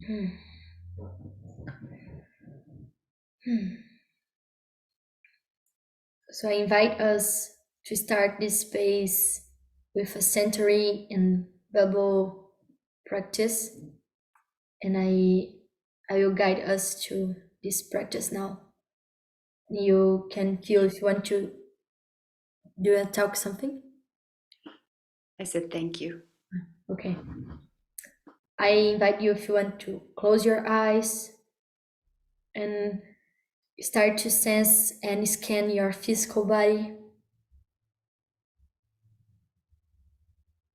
Hmm. Hmm. So I invite us to start this space with a sensory and bubble practice, and I will guide us to this practice now. You can feel if you want to do a talk something. I said thank you. Okay. I invite you if you want to close your eyes and start to sense and scan your physical body.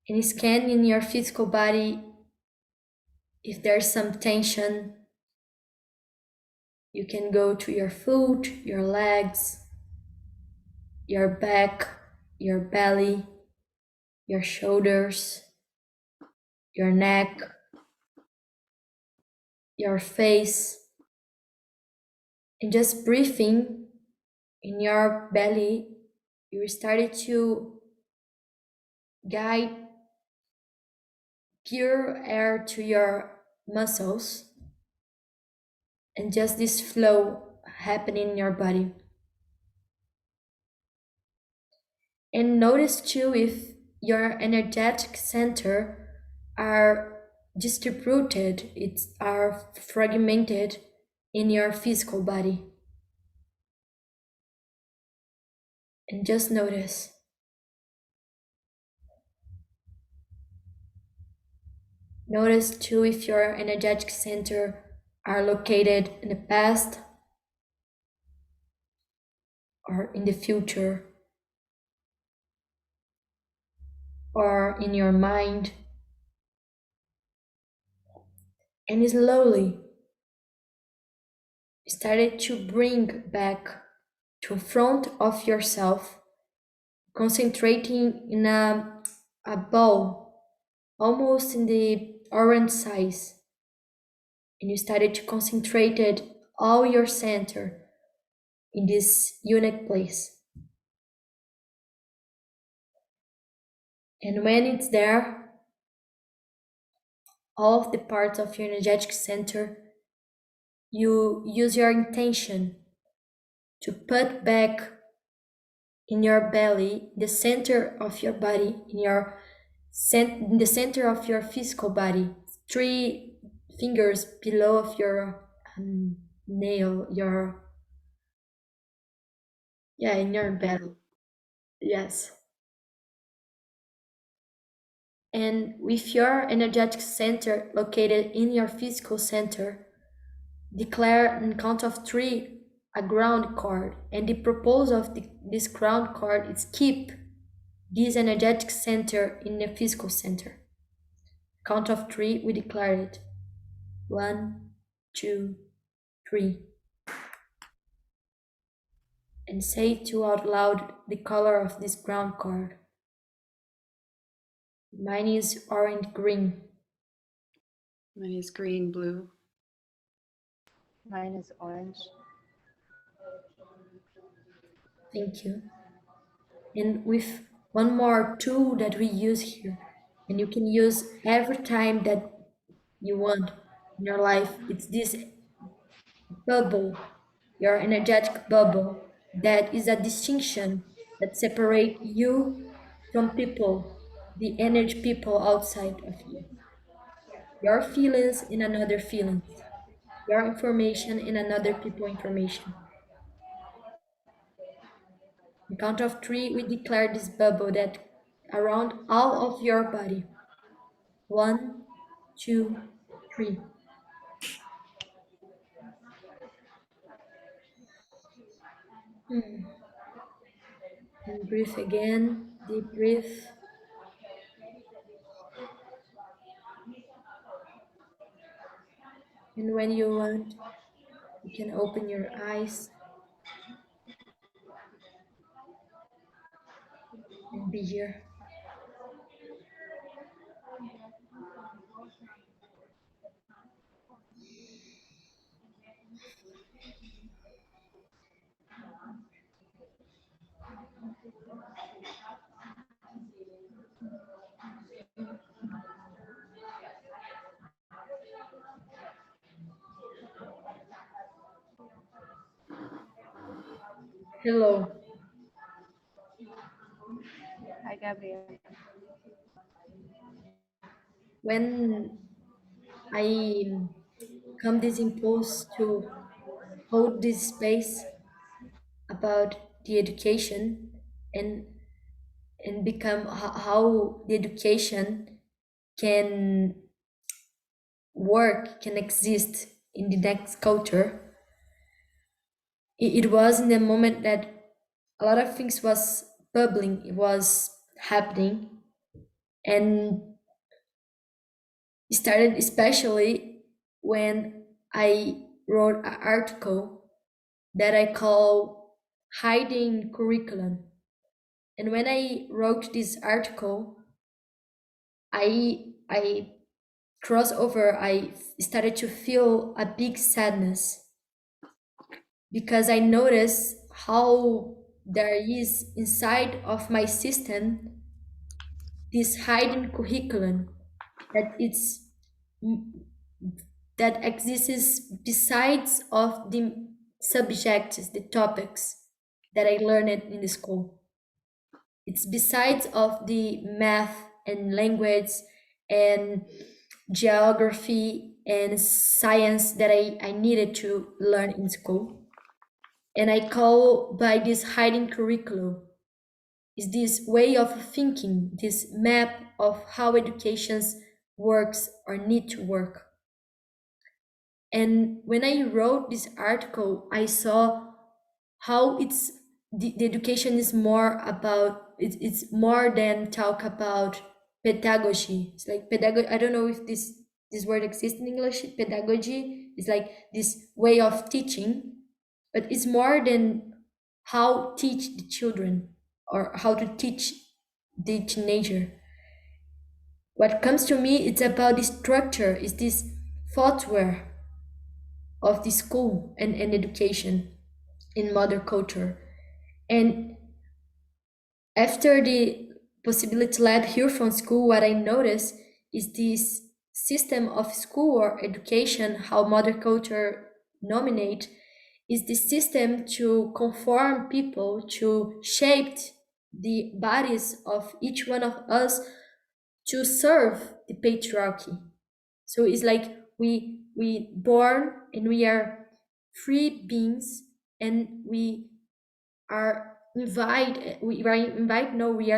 And scan in your physical body if there's some tension. You can go to your foot, your legs, your back, your belly, your shoulders, your neck, your face, and just breathing in your belly, you started to guide pure air to your muscles and just this flow happening in your body. And notice too if your energetic center are distributed, it's are fragmented in your physical body. And just notice. Notice too if your energetic center are located in the past or in the future or in your mind. And slowly started to bring back to front of yourself, concentrating in a ball almost in the orange size. And you started to concentrate it all your center in this unique place. And when it's there, all of the parts of your energetic center, you use your intention to put back in your belly, the center of your body, in the center of your physical body, 3 fingers below of your nail, in your belly. Yes. And with your energetic center located in your physical center, declare in count of 3 a ground chord. And the purpose of this ground chord is keep this energetic center in the physical center. Count of 3, we declare it. 1, 2, 3. And say to out loud the color of this ground chord. Mine is orange green. Mine is green, blue. Mine is orange. Thank you. And with one more tool that we use here, and you can use every time that you want in your life, it's this bubble, your energetic bubble, that is a distinction that separate you from people, the energy people outside of you. Your feelings in another feelings, your information in another people information. In count of 3, we declare this bubble that around all of your body. 1, 2, 3. And breathe again, deep breath. And when you want, you can open your eyes and be here. Hello. Hi, Gabriel. When I come this impulse to hold this space about the education and become how the education can work, can exist in the next culture, it was in the moment that a lot of things was bubbling, it was happening, and it started especially when I wrote an article that I call hiding curriculum. And when I wrote this article, I crossed over, I started to feel a big sadness because I noticed how there is inside of my system this hidden curriculum that it's that exists besides of the subjects, the topics that I learned in the school. It's besides of the math and language and geography and science that I needed to learn in school. And I call by this hiding curriculum is this way of thinking, this map of how education works or need to work. And when I wrote this article, I saw how the education is more about it's more than talk about pedagogy. It's like pedagogy. I don't know if this word exists in English. Pedagogy is like this way of teaching, but it's more than how teach the children or how to teach the teenager. What comes to me, it's about the structure, is this software of the school and education in modern culture. And after the possibility led here from school, what I noticed is this system of school or education, how modern culture nominate, is the system to conform people, to shape the bodies of each one of us to serve the patriarchy. So it's like we born and we are free beings, and we are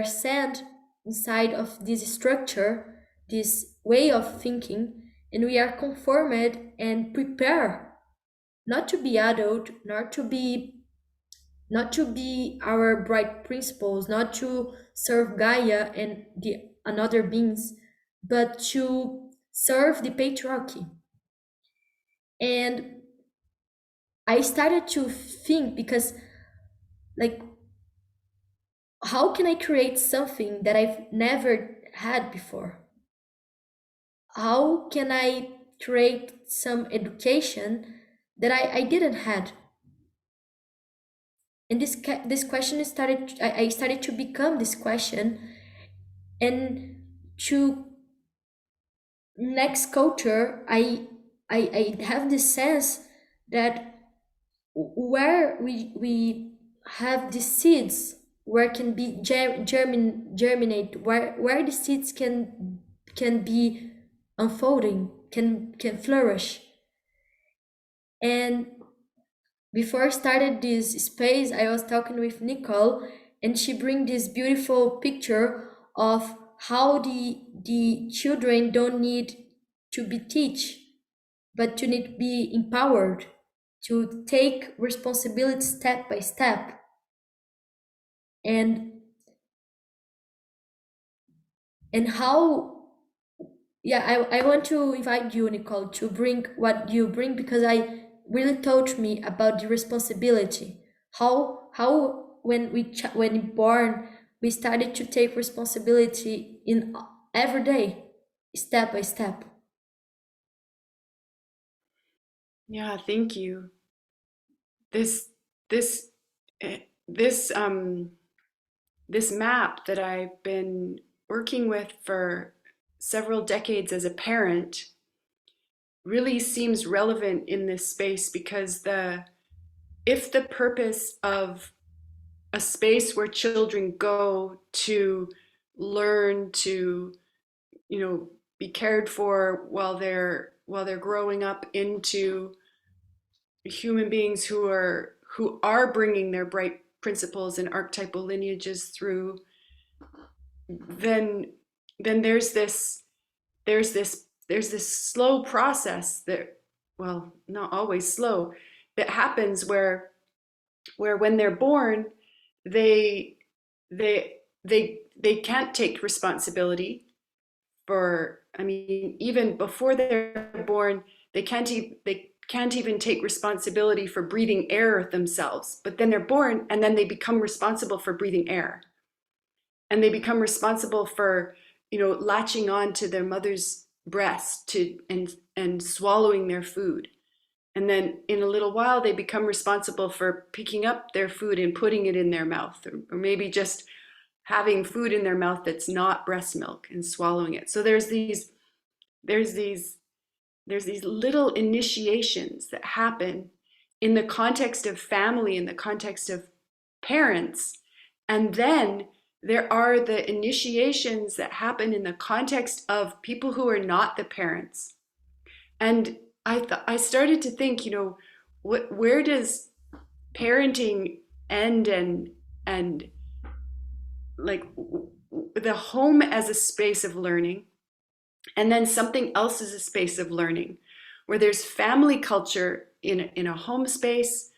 sent inside of this structure, this way of thinking, and we are conformed and prepared not to be adult, not to be our bright principles, not to serve Gaia and the another beings, but to serve the patriarchy. And I started to think because, like, how can I create something that I've never had before? How can I create some education that I didn't had? And this question started. I started to become this question, and to next culture, I have this sense that where we have the seeds, where can be germinate, where the seeds can be unfolding, can flourish. And before I started this space, I was talking with Nicole, and she bring this beautiful picture of how the children don't need to be teach, but to need to be empowered to take responsibility step by step. And how, yeah, I want to invite you, Nicole, to bring what you bring, because I really taught me about the responsibility, how when when born, we started to take responsibility in every day, step by step. Yeah, thank you. This this eh, this this map that I've been working with for several decades as a parent really seems relevant in this space, because the if the purpose of a space where children go to learn to, be cared for while they're growing up into human beings who are bringing their bright principles and archetypal lineages through, then then there's this slow process that, well, not always slow, that happens where when they're born, they they they can't take responsibility for, I mean, even before they're born, they can't even take responsibility for breathing air themselves. But then they're born, and then they become responsible for breathing air, and they become responsible for, latching on to their mother's breast to and swallowing their food. And then in a little while, they become responsible for picking up their food and putting it in their mouth, or maybe just having food in their mouth that's not breast milk and swallowing it. So there's these there's these little initiations that happen in the context of family, in the context of parents. And then there are the initiations that happen in the context of people who are not the parents. And I started to think, where does parenting end, and like the home as a space of learning, and then something else is a space of learning, where there's family culture in a home space,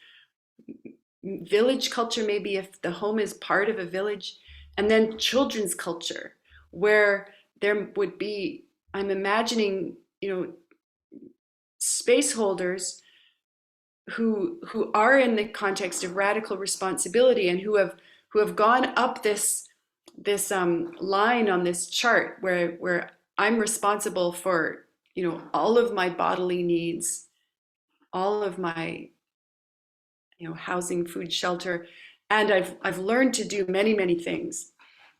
village culture, maybe if the home is part of a village, and then children's culture, where there would be, I'm imagining, space holders who are in the context of radical responsibility, and who have gone up this line on this chart where I'm responsible for, all of my bodily needs, all of my, housing, food, shelter, and I've learned to do many, many things.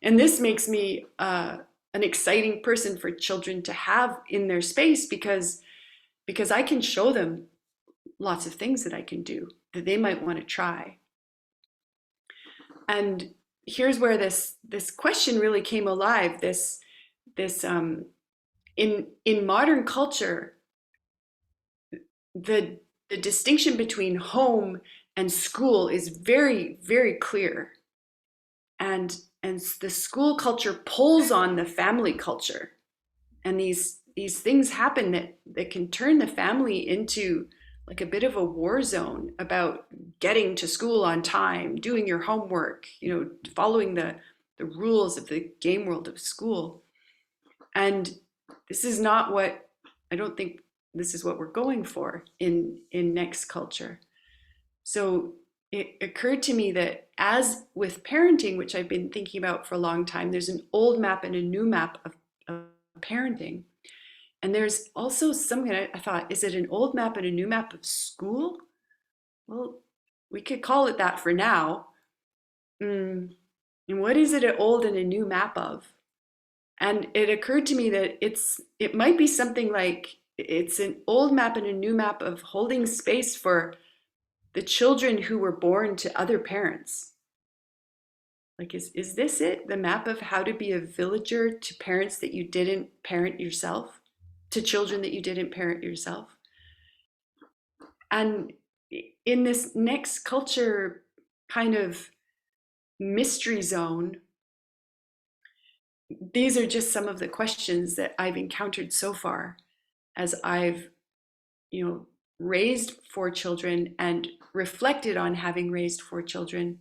And this makes me an exciting person for children to have in their space, because I can show them lots of things that I can do that they might want to try. And here's where this question really came alive. This in modern culture, the distinction between home and school is very, very clear. And the school culture pulls on the family culture. And these things happen that can turn the family into like a bit of a war zone about getting to school on time, doing your homework, following the rules of the game world of school. And this is not what, I don't think this is what we're going for in next culture. So it occurred to me that, as with parenting, which I've been thinking about for a long time, there's an old map and a new map of parenting. And there's also something I thought, is it an old map and a new map of school? Well, we could call it that for now. And what is it an old and a new map of? And it occurred to me that it might be something like, it's an old map and a new map of holding space for the children who were born to other parents. Like, is this it? The map of how to be a villager to parents that you didn't parent yourself, to children that you didn't parent yourself? And in this next culture kind of mystery zone, these are just some of the questions that I've encountered so far as I've, raised 4 children and reflected on having raised 4 children,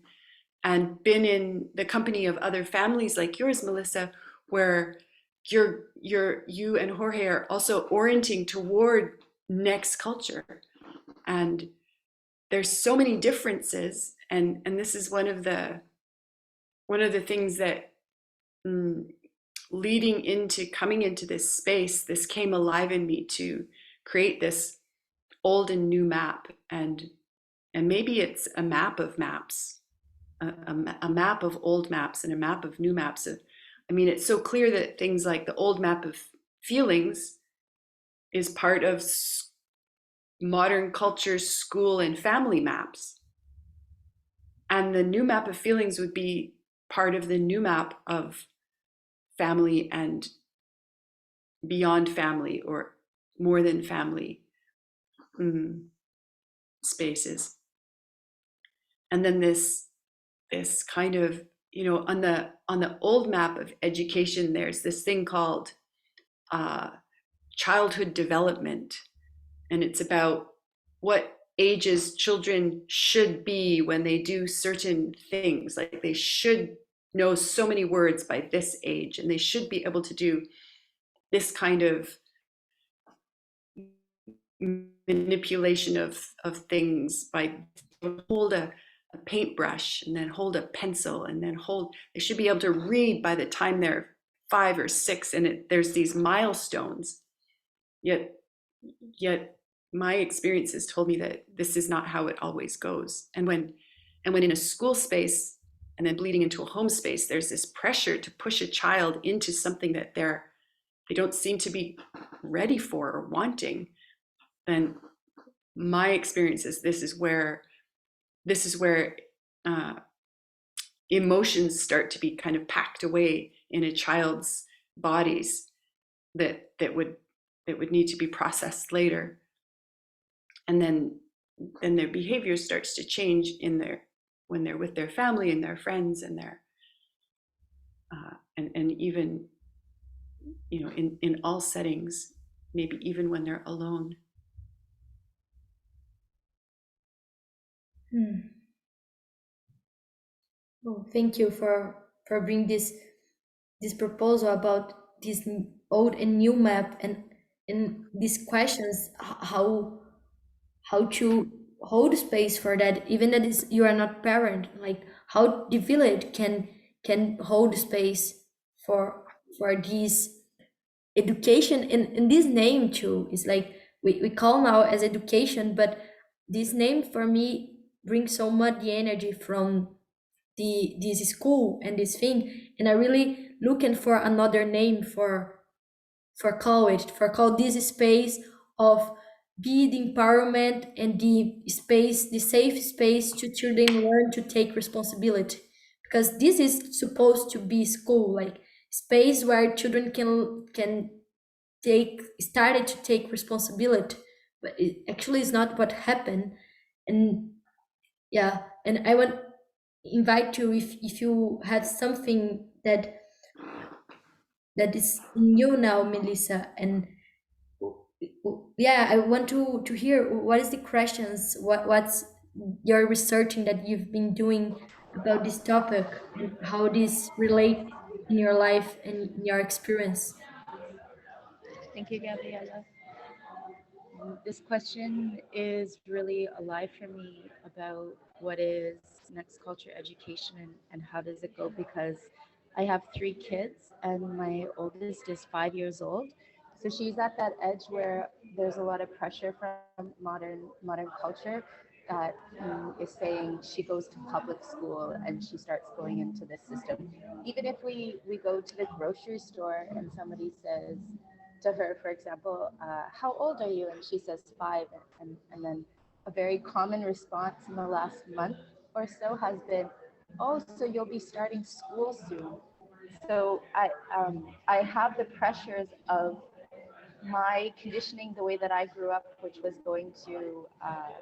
and been in the company of other families like yours, Melissa, where you and Jorge are also orienting toward next culture. And there's so many differences, and this is one of the things that, leading into coming into this space, this came alive in me to create this old and new map. And maybe it's a map of maps, a map of old maps and a map of new maps. I mean, it's so clear that things like the old map of feelings is part of modern culture's school and family maps. And the new map of feelings would be part of the new map of family and beyond family or more than family mm, spaces. And then this kind of, on the old map of education, there's this thing called uh, childhood development, and it's about what ages children should be when they do certain things. Like they should know so many words by this age, and they should be able to do this kind of manipulation of things by hold a paintbrush and then hold a pencil and then hold, they should be able to read by the time they're 5 or 6, and there's these milestones. Yet yet my experiences told me that this is not how it always goes. And when in a school space and then bleeding into a home space, there's this pressure to push a child into something that they don't seem to be ready for or wanting. Then my experience is this is where uh, emotions start to be kind of packed away in a child's bodies that would need to be processed later. And then their behavior starts to change when they're with their family and their friends and and even in all settings, maybe even when they're alone. Hmm. Oh, thank you for bringing this proposal about this old and new map, and these questions, how to hold space for that, even that is you are not parent, like how the village can hold space for this education. And this name too is like we call now as education, but this name for me brings so much the energy from this school and this thing, and I really looking for another name for call this space of be the empowerment and the safe space to children learn to take responsibility, because this is supposed to be school, like space where children can take started to take responsibility, but it actually is not what happened. And yeah, and I want invite you, if you have something that is in you now, Melissa. And yeah, I want to hear what is the questions, what's your researching that you've been doing about this topic, and how this relate in your life and in your experience. Thank you, Gabriela. This question is really alive for me about what is next culture education, and how does it go, because I have 3 kids and my oldest is 5 years old. So she's at that edge where there's a lot of pressure from modern culture that is saying she goes to public school and she starts going into this system. Even if we go to the grocery store and somebody says to her, for example, how old are you? And she says 5. And then a very common response in the last month or so has been, oh, so you'll be starting school soon. So I have the pressures of my conditioning, the way that I grew up, which was going to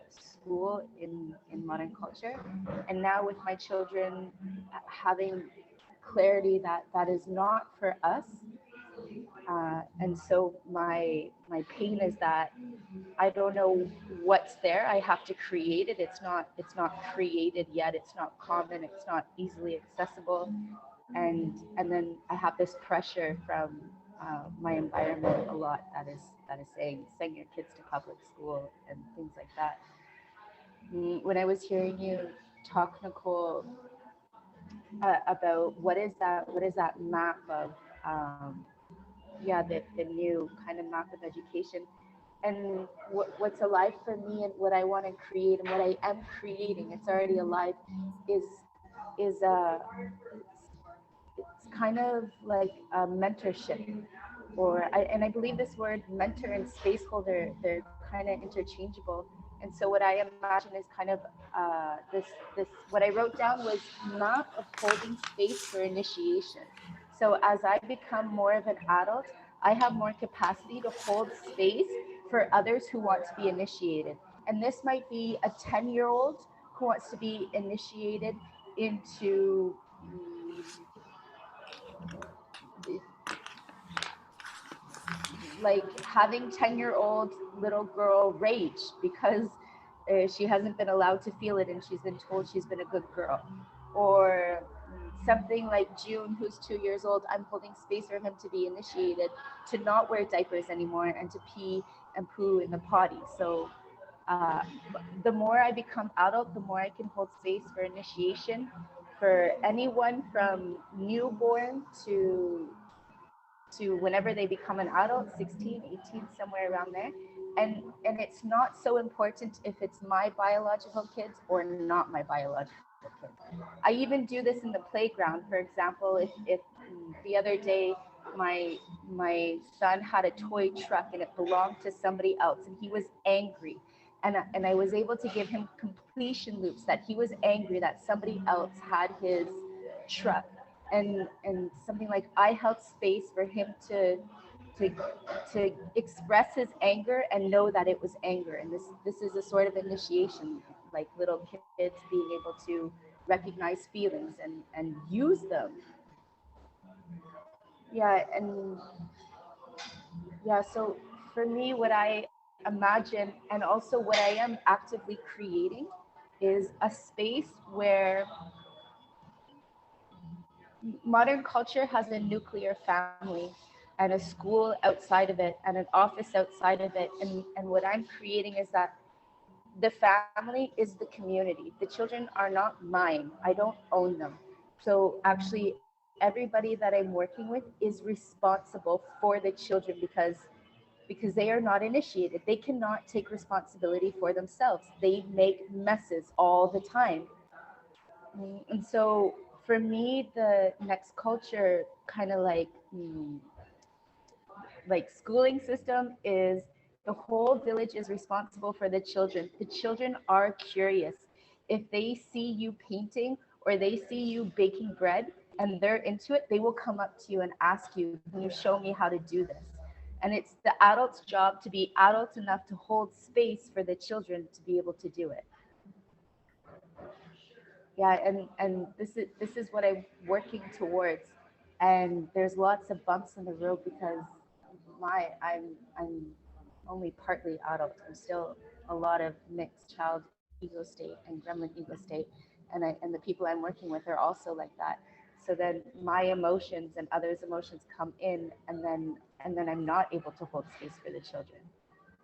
school in modern culture. And now with my children having clarity that that is not for us. And so my pain is that I don't know what's there. I have to create it. It's not created yet. It's not common. It's not easily accessible. And then I have this pressure from my environment a lot that is saying send your kids to public school and things like that. When I was hearing you talk, Nicole, about what is that map of yeah, the new kind of map of education, and what's alive for me and what I want to create and what I am creating, it's already alive, is is it's kind of like a mentorship, and I believe this word mentor and space holder, they're kind of interchangeable. And so what I imagine is kind of this what I wrote down was map of holding space for initiation. So as I become more of an adult, I have more capacity to hold space for others who want to be initiated. And this might be a 10-year-old who wants to be initiated into like having 10-year-old little girl rage because she hasn't been allowed to feel it and she's been told she's been a good girl. Or something like June, who's 2 years old, I'm holding space for him to be initiated to not wear diapers anymore and to pee and poo in the potty. So uh, the more I become adult, the more I can hold space for initiation for anyone from newborn to whenever they become an adult, 16, 18, somewhere around there. And it's not so important if it's my biological kids or not my biological kids. I even do this in the playground. For example, if the other day my my son had a toy truck and it belonged to somebody else and he was angry, and I was able to give him completion loops that he was angry that somebody else had his truck, and something like I held space for him to to express his anger and know that it was anger. And this is a sort of initiation, like little kids being able to recognize feelings and use them. Yeah, and yeah, so for me, what I imagine and also what I am actively creating is a space where modern culture has a nuclear family and a school outside of it and an office outside of it. And what I'm creating is that the family is the community. The children are not mine. I don't own them. So actually, everybody that I'm working with is responsible for the children because they are not initiated. They cannot take responsibility for themselves. They make messes all the time. And so for me, the next culture kind of like schooling system is the whole village is responsible for the children. The children are curious. If they see you painting or they see you baking bread and they're into it, they will come up to you and ask you, can you show me how to do this? And it's the adult's job to be adult enough to hold space for the children to be able to do it. Yeah, and this is what I'm working towards. And there's lots of bumps in the road because I'm only partly adult. I'm still a lot of mixed child ego state and gremlin ego state, and the people I'm working with are also like that. So then my emotions and others' emotions come in, and then I'm not able to hold space for the children.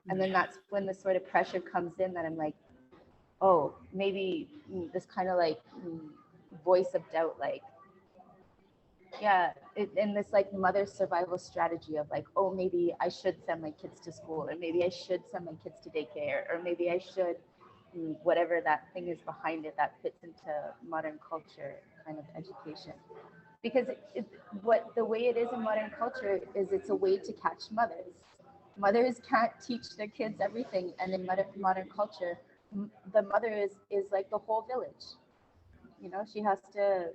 And then that's when the sort of pressure comes in that I'm like, oh, maybe this kind of like voice of doubt, like, yeah, and this like mother survival strategy of like, oh, maybe I should send my kids to school, or maybe I should send my kids to daycare, or maybe I should, whatever that thing is behind it that fits into modern culture kind of education. Because what the way it is in modern culture is it's a way to catch mothers. Mothers can't teach their kids everything, and in modern culture, the mother is like the whole village. She has to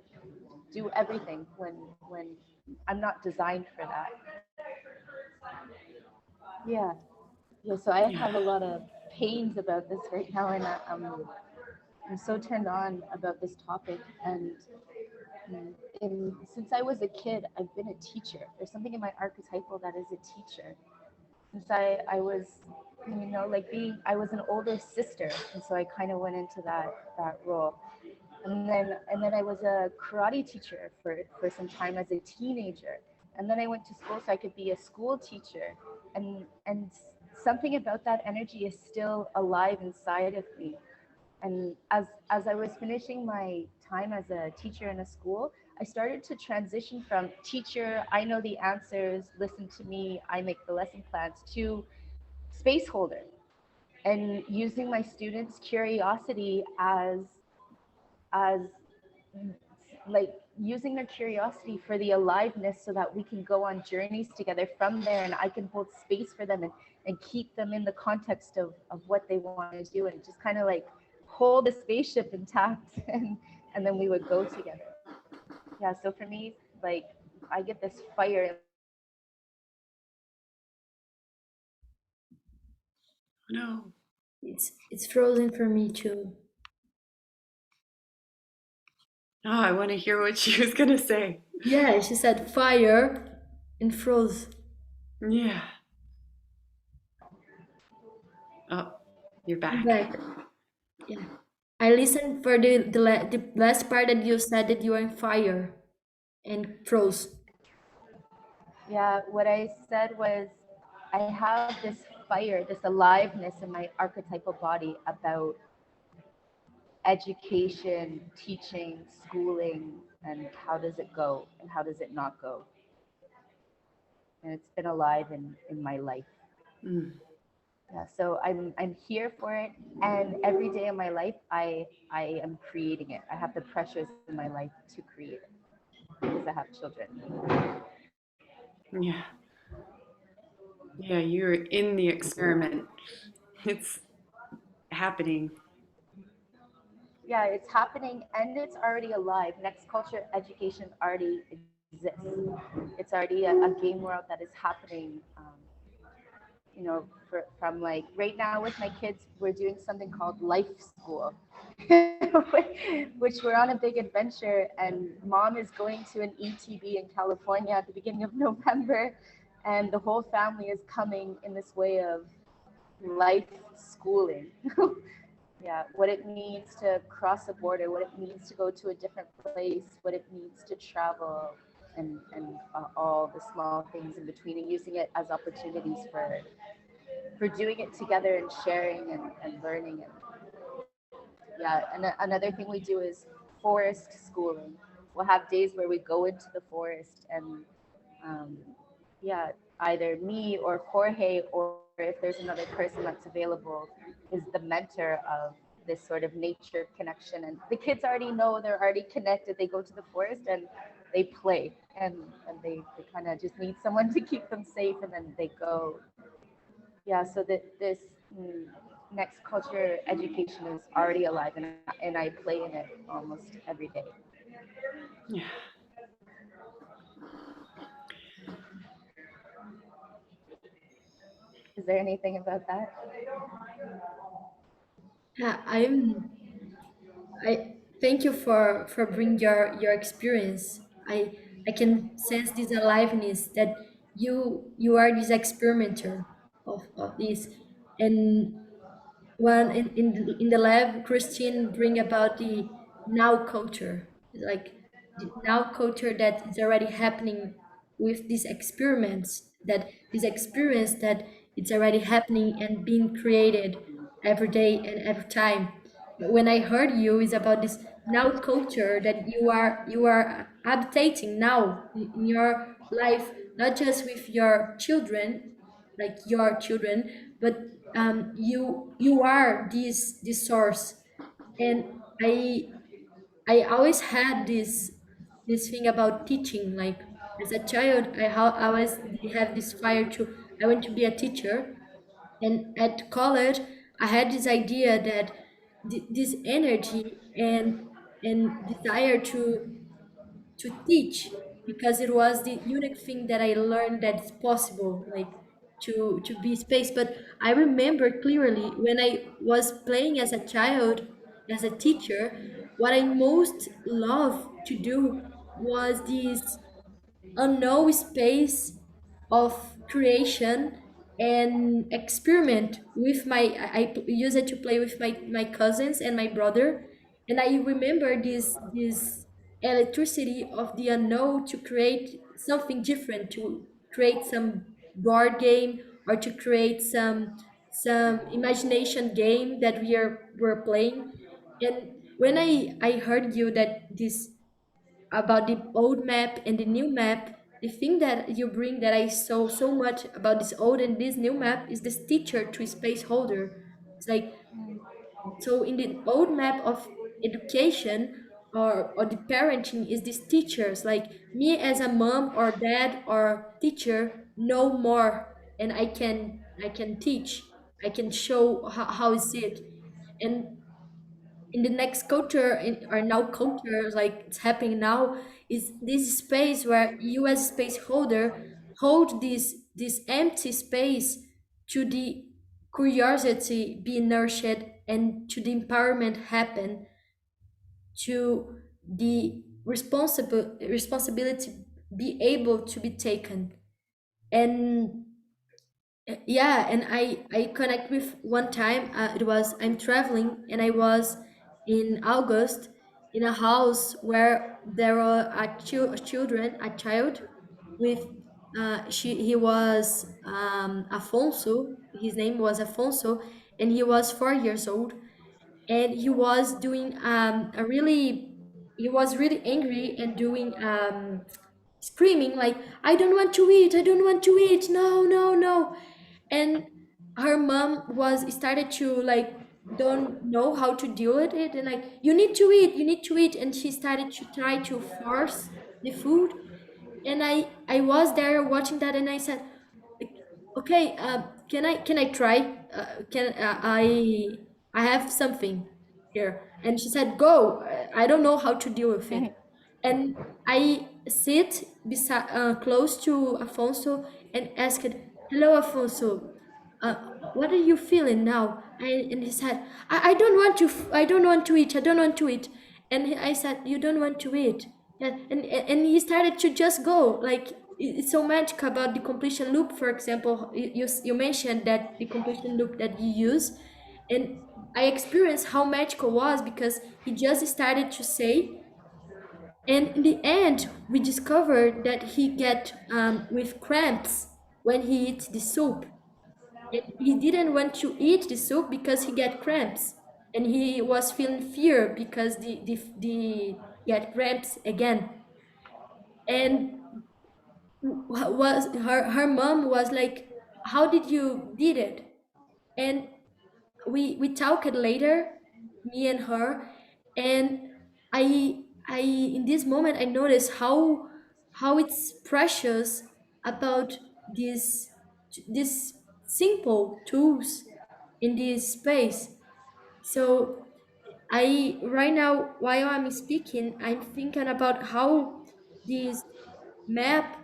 do everything when I'm not designed for that. Yeah, yeah. So I Yeah. have a lot of pains about this right now, and I'm so turned on about this topic. And since I was a kid, I've been a teacher. There's something in my archetypal that is a teacher. Since I was, like I was an older sister, and so I kind of went into that role. And then I was a karate teacher for some time as a teenager. And then I went to school so I could be a school teacher. And something about that energy is still alive inside of me. And as I was finishing my time as a teacher in a school, I started to transition from teacher, I know the answers, listen to me, I make the lesson plans, to space holder, and using my students' curiosity as like using their curiosity for the aliveness so that we can go on journeys together from there, and I can hold space for them and keep them in the context of what they want to do, and just kind of like hold the spaceship intact and then we would go together. Yeah, so for me, like, I get this fire in my life next culture education and No. It's frozen for me too. Oh, I want to hear what she was going to say. Yeah, she said fire and froze. Yeah. Oh, you're I'm back. back. Yeah. I listened for the last part that you said that you are on fire and froze. yeah, what I said was I have this fire, this aliveness in my archetypal body about education, teaching, schooling, and how does it go and how does it not go. And it's been alive in my life. Mm. Yeah, so I'm here for it, and every day of my life, I am creating it. I have the pressures in my life to create it because I have children. Yeah. Yeah, you're in the experiment. It's happening. Yeah, it's happening and it's already alive. Next culture education already exists. It's already a game world that is happening. You know, from like right now with my kids, we're doing something called life school, which we're on a big adventure. And mom is going to an ETB in California at the beginning of November, and the whole family is coming in this way of life schooling. Yeah, what it means to cross a border, what it means to go to a different place, what it means to travel, and all the small things in between, and using it as opportunities for doing it together and sharing and learning. And yeah, and another thing we do is forest schooling. We'll have days where we go into the forest and um, yeah, either me or Jorge, or if there's another person that's available, is the mentor of this sort of nature connection. And the kids already know, they're already connected. They go to the forest and they play, and they kind of just need someone to keep them safe, and then they go. Yeah, so that this mm, next culture education is already alive, and I play in it almost every day. Yeah. Is there anything about that? Yeah, I thank you for bringing your experience. I can sense this aliveness that you are this experimenter of this. And when in the lab, Christine bring about the now culture, like the now culture that is already happening with these experiments, that this experience that it's already happening and being created every day and every time. When I heard you is about this now culture that you are adaptating now in your life, not just with your children, like your children, but you are this source. And I always had this thing about teaching. Like as a child, I always have this fire to I want to be a teacher. And at college, I had this idea that this energy and desire to teach, because it was the unique thing that I learned that it's possible, like to be space. But I remember clearly when I was playing as a child, as a teacher, what I most loved to do was this unknown space of creation and experiment with I use it to play with my cousins and my brother. And I remember this electricity of the unknown to create something different, to create some board game, or to create some imagination game that we're playing. And when I heard you that this about the old map and the new map, the thing that you bring that I saw so much about this old and this new map is this teacher to space holder. It's like, so in the old map of education, or the parenting is these teachers. Like me as a mom or dad or teacher know more, and I can teach, I can show how is it. And in the next culture, in our now culture, like it's happening now, is this space where you as space holder hold this empty space to the curiosity be nourished, and to the empowerment happen, to the responsibility be able to be taken. And yeah, and I connect with one time, it was I'm traveling, and I was in August in a house where there were a child with he was Afonso, his name was Afonso, and he was 4 years old, and he was doing a really he was really angry and doing screaming like, I don't want to eat, I don't want to eat, no, no, no. And her mom was started to like don't know how to deal with it, and like, you need to eat, you need to eat, and she started to try to force the food. And I was there watching that, and I said, okay, can I try, can I have something here. And she said, go, I don't know how to deal with it. And I sit beside close to Afonso and asked, hello Afonso, what are you feeling now? And he said, I don't want to I don't want to eat, I don't want to eat. And I said, you don't want to eat? And he started to just go like, it's so magic about the completion loop. For example, you mentioned that the completion loop that you use, and I experienced how magical was, because he just started to say, and in the end we discovered that he get with cramps when he eats the soup. And he didn't want to eat the soup because he get cramps, and he was feeling fear because the get cramps again. And was her mom was like, how did you did it? And we talked later, me and her. And I in this moment I noticed how it's precious about these these simple tools in this space. So I right now, while I'm speaking, I'm thinking about how this map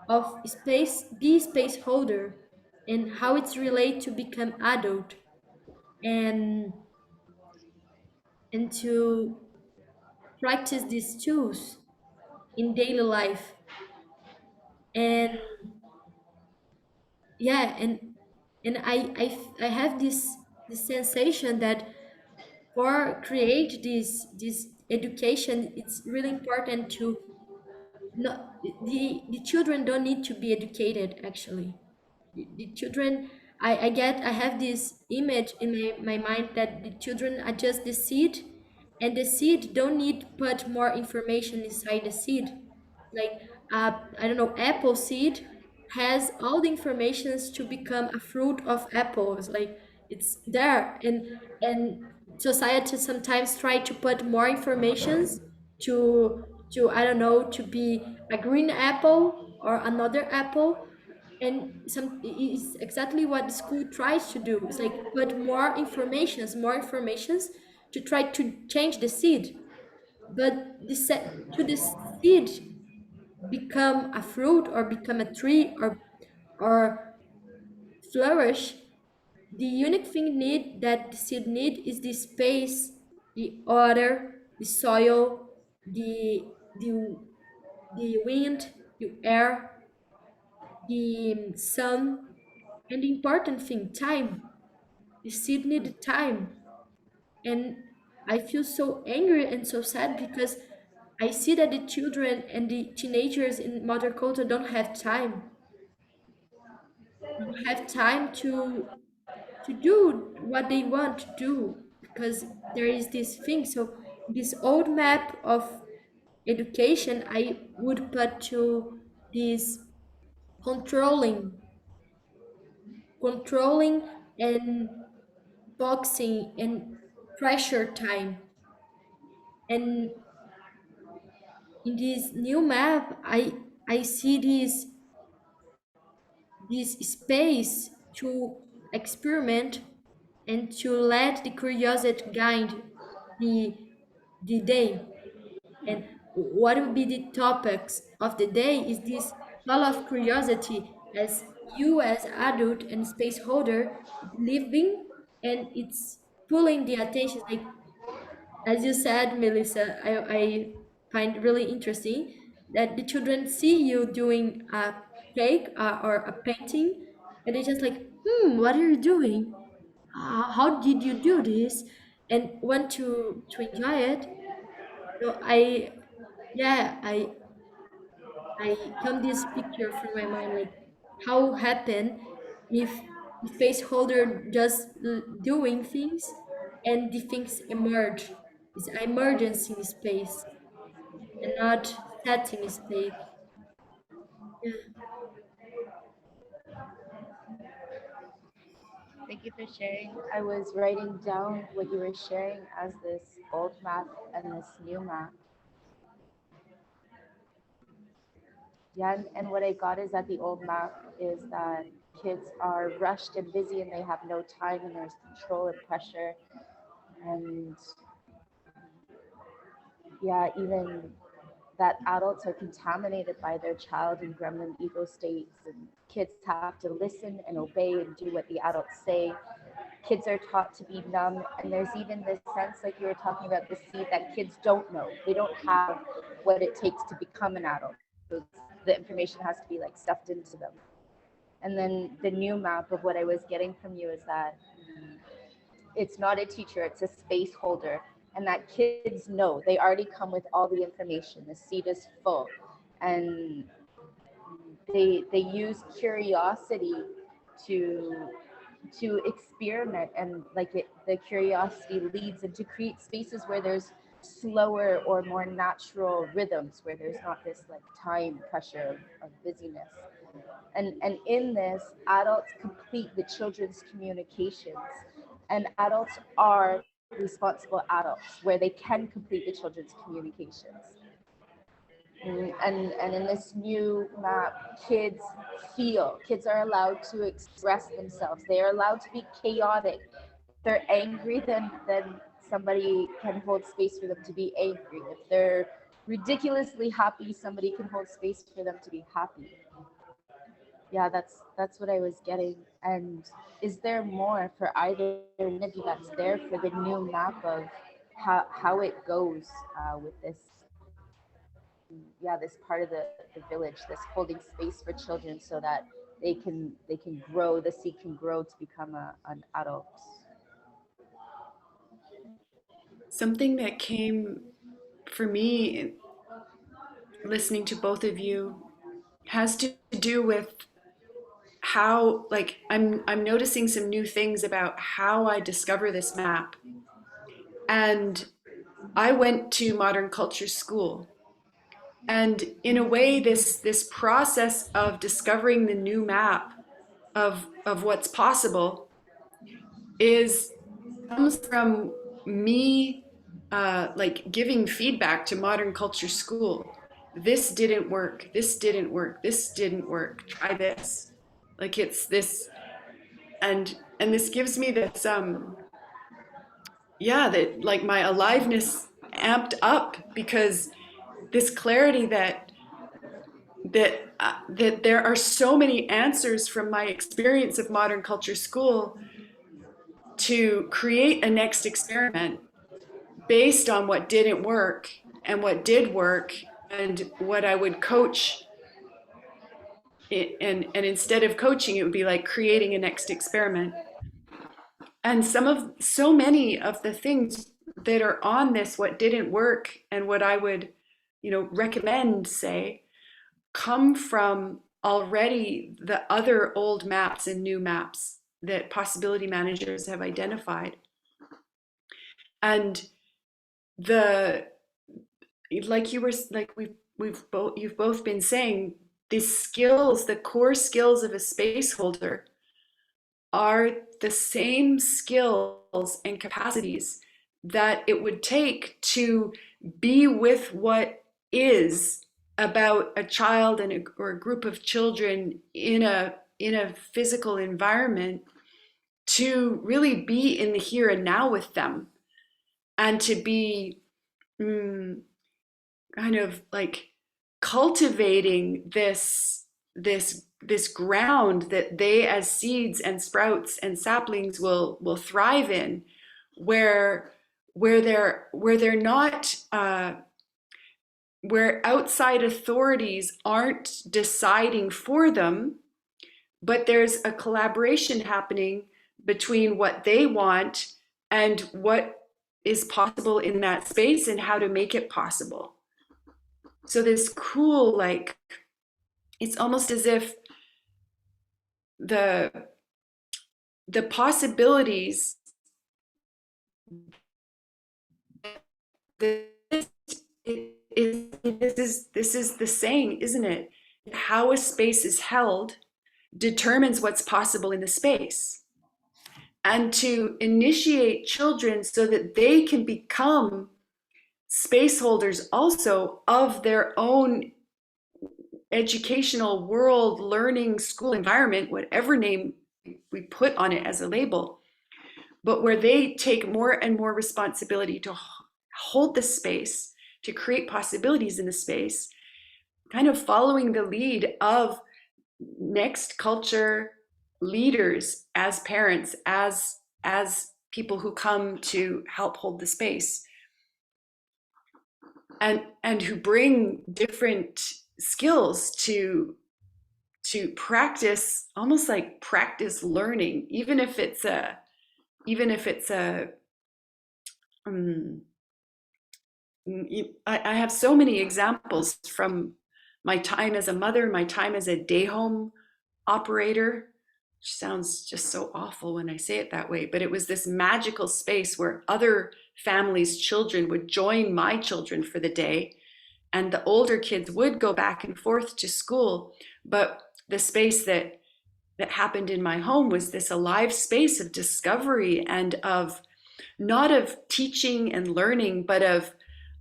of space be space holder, and how it's related to become adult, and to practice these tools in daily life. And yeah, and I have this sensation that for create this education, it's really important to not the children don't need to be educated actually. The children, I have this image in my mind that the children are just the seed, and the seed don't need put more information inside the seed. Like I don't know, apple seed has all the informations to become a fruit of apples. Like it's there. And society sometimes try to put more informations to I don't know, to be a green apple or another apple. And it's exactly what the school tries to do. It's like put more informations to try to change the seed. But to the seed become a fruit or become a tree or flourish, the unique thing need that the seed need is the space, the water, the soil, the the wind, the air, the sun, and the important thing, time. The seed needed time. And I feel so angry and so sad because I see that the children and the teenagers in modern culture don't have time. They don't have time to do what they want to do, because there is this thing. So this old map of education, I would put to this controlling, controlling and boxing and pressure time. And in this new map, I see this space to experiment and to let the curiosity guide the the day. And what will be the topics of the day is this call of curiosity as you as adult and space holder living, and it's pulling the attention, like as you said, Melissa, I find really interesting that the children see you doing a cake or a painting, and they just like, what are you doing? How did you do this? And want to enjoy it. So yeah, I come this picture from my mind, like how happen if the space holder just doing things and the things emerge. It's emergence in space and not setting space. Yeah. Thank you for sharing. I was writing down what you were sharing as this old map and this new map. Yeah, and what I got is that the old map is that kids are rushed and busy and they have no time and there's control and pressure. And yeah, even that adults are contaminated by their child and gremlin ego states, and kids have to listen and obey and do what the adults say. Kids are taught to be numb, and there's even this sense, like you were talking about, the seed that kids don't know. They don't have what it takes to become an adult. So the information has to be like stuffed into them. And then the new map of what I was getting from you is that it's not a teacher, it's a space holder. And that kids know, they already come with all the information. The seed is full. And they use curiosity to experiment, and like the curiosity leads into create spaces where there's slower or more natural rhythms, where there's not this like time pressure of busyness. And in this, adults complete the children's communications, and adults are responsible adults where they can complete the children's communications. And in this new map, kids are allowed to express themselves. They are allowed to be chaotic. If they're angry, then somebody can hold space for them to be angry. If they're ridiculously happy, somebody can hold space for them to be happy. Yeah, that's what I was getting. And is there more for either one of you that's there for the new map of how it goes with this, yeah, this part of the village, this holding space for children so that they can grow, the seed can grow to become an adult. Something that came for me listening to both of you has to do with how, like, I'm noticing some new things about how I discover this map. And I went to modern culture school. And in a way, this process of discovering the new map of what's possible is comes from me like giving feedback to modern culture school. This didn't work. This didn't work. This didn't work. Try this. Like it's this, and this gives me this yeah, that like my aliveness amped up because this clarity that there are so many answers from my experience of modern culture school to create a next experiment based on what didn't work and what did work and what I would coach it, and instead of coaching it would be like creating a next experiment. And so many of the things that are on this what didn't work and what I would, recommend, say, come from already the other old maps and new maps that possibility managers have identified. And the like you were like you've both been saying, these skills, the core skills of a space holder are the same skills and capacities that it would take to be with what is about a child or a group of children in a physical environment, to really be in the here and now with them, and to be mm, kind of like cultivating this ground that they as seeds and sprouts and saplings will thrive in, where they're not where outside authorities aren't deciding for them, but there's a collaboration happening between what they want and what is possible in that space and how to make it possible. So this cool, like, it's almost as if the the possibilities, this this is the saying, isn't it? How a space is held determines what's possible in the space. And to initiate children so that they can become space holders also of their own educational world, learning, school environment, whatever name we put on it as a label, but where they take more and more responsibility to hold the space, to create possibilities in the space, kind of following the lead of next culture leaders, as parents, as people who come to help hold the space, and who bring different skills to practice, almost like practice learning, even if it's a um, I have so many examples from my time as a mother, my time as a day home operator, which sounds just so awful when I say it that way, but it was this magical space where other families' children would join my children for the day, and the older kids would go back and forth to school. But the space that happened in my home was this alive space of discovery, and of not of teaching and learning, but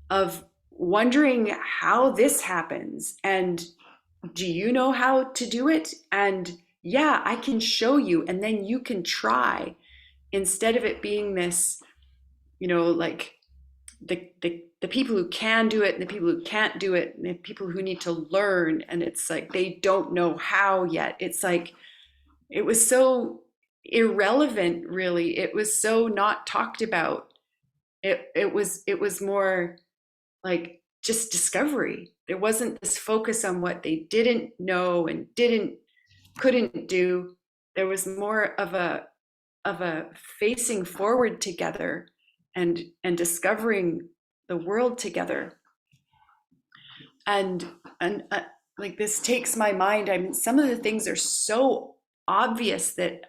of wondering how this happens, and do you know how to do it? And yeah, I can show you, and then you can try, instead of it being this, like the people who can do it and the people who can't do it, and the people who need to learn, and it's like they don't know how yet. It's like, it was so irrelevant, really. It was so not talked about. It was more like just discovery. There wasn't this focus on what they didn't know and couldn't do. There was more of a facing forward together, and discovering the world together. And like, this takes my mind. I mean, some of the things are so obvious that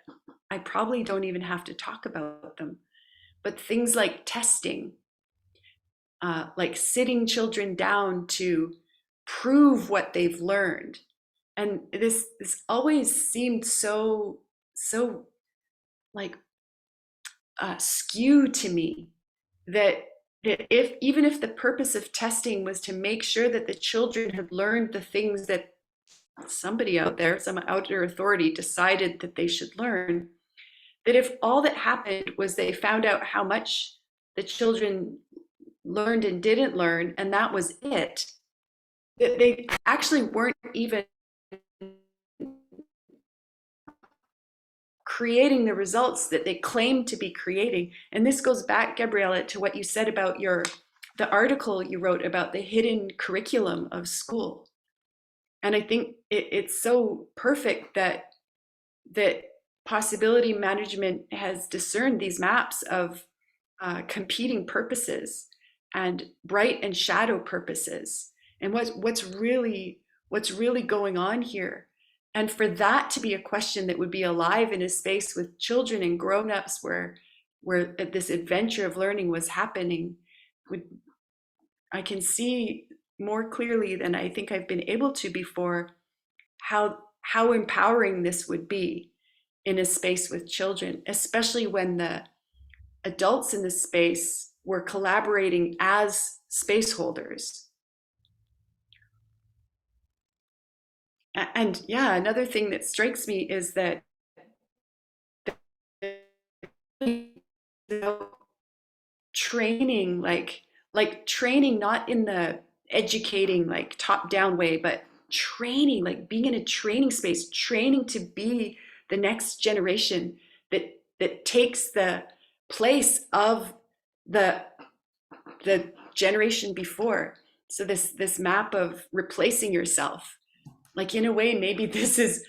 I probably don't even have to talk about them. But things like testing, like sitting children down to prove what they've learned. And this always seemed so like skewed to me, that if even if the purpose of testing was to make sure that the children had learned the things that somebody out there, some outer authority, decided that they should learn, that if all that happened was they found out how much the children learned and didn't learn, and that was it, that they actually weren't even creating the results that they claimed to be creating. And this goes back, Gabriella, to what you said about the article you wrote about the hidden curriculum of school. And I think it's so perfect that possibility management has discerned these maps of competing purposes, and bright and shadow purposes, and what's really going on here. And for that to be a question that would be alive in a space with children and grown-ups, where this adventure of learning was happening, I can see more clearly than I think I've been able to before how empowering this would be in a space with children, especially when the adults in the space were collaborating as space holders. And yeah, another thing that strikes me is that training, like training not in the educating like top down way, but training, like being in a training space, training to be the next generation that takes the place of the the generation before. So this map of replacing yourself, like in a way, maybe this is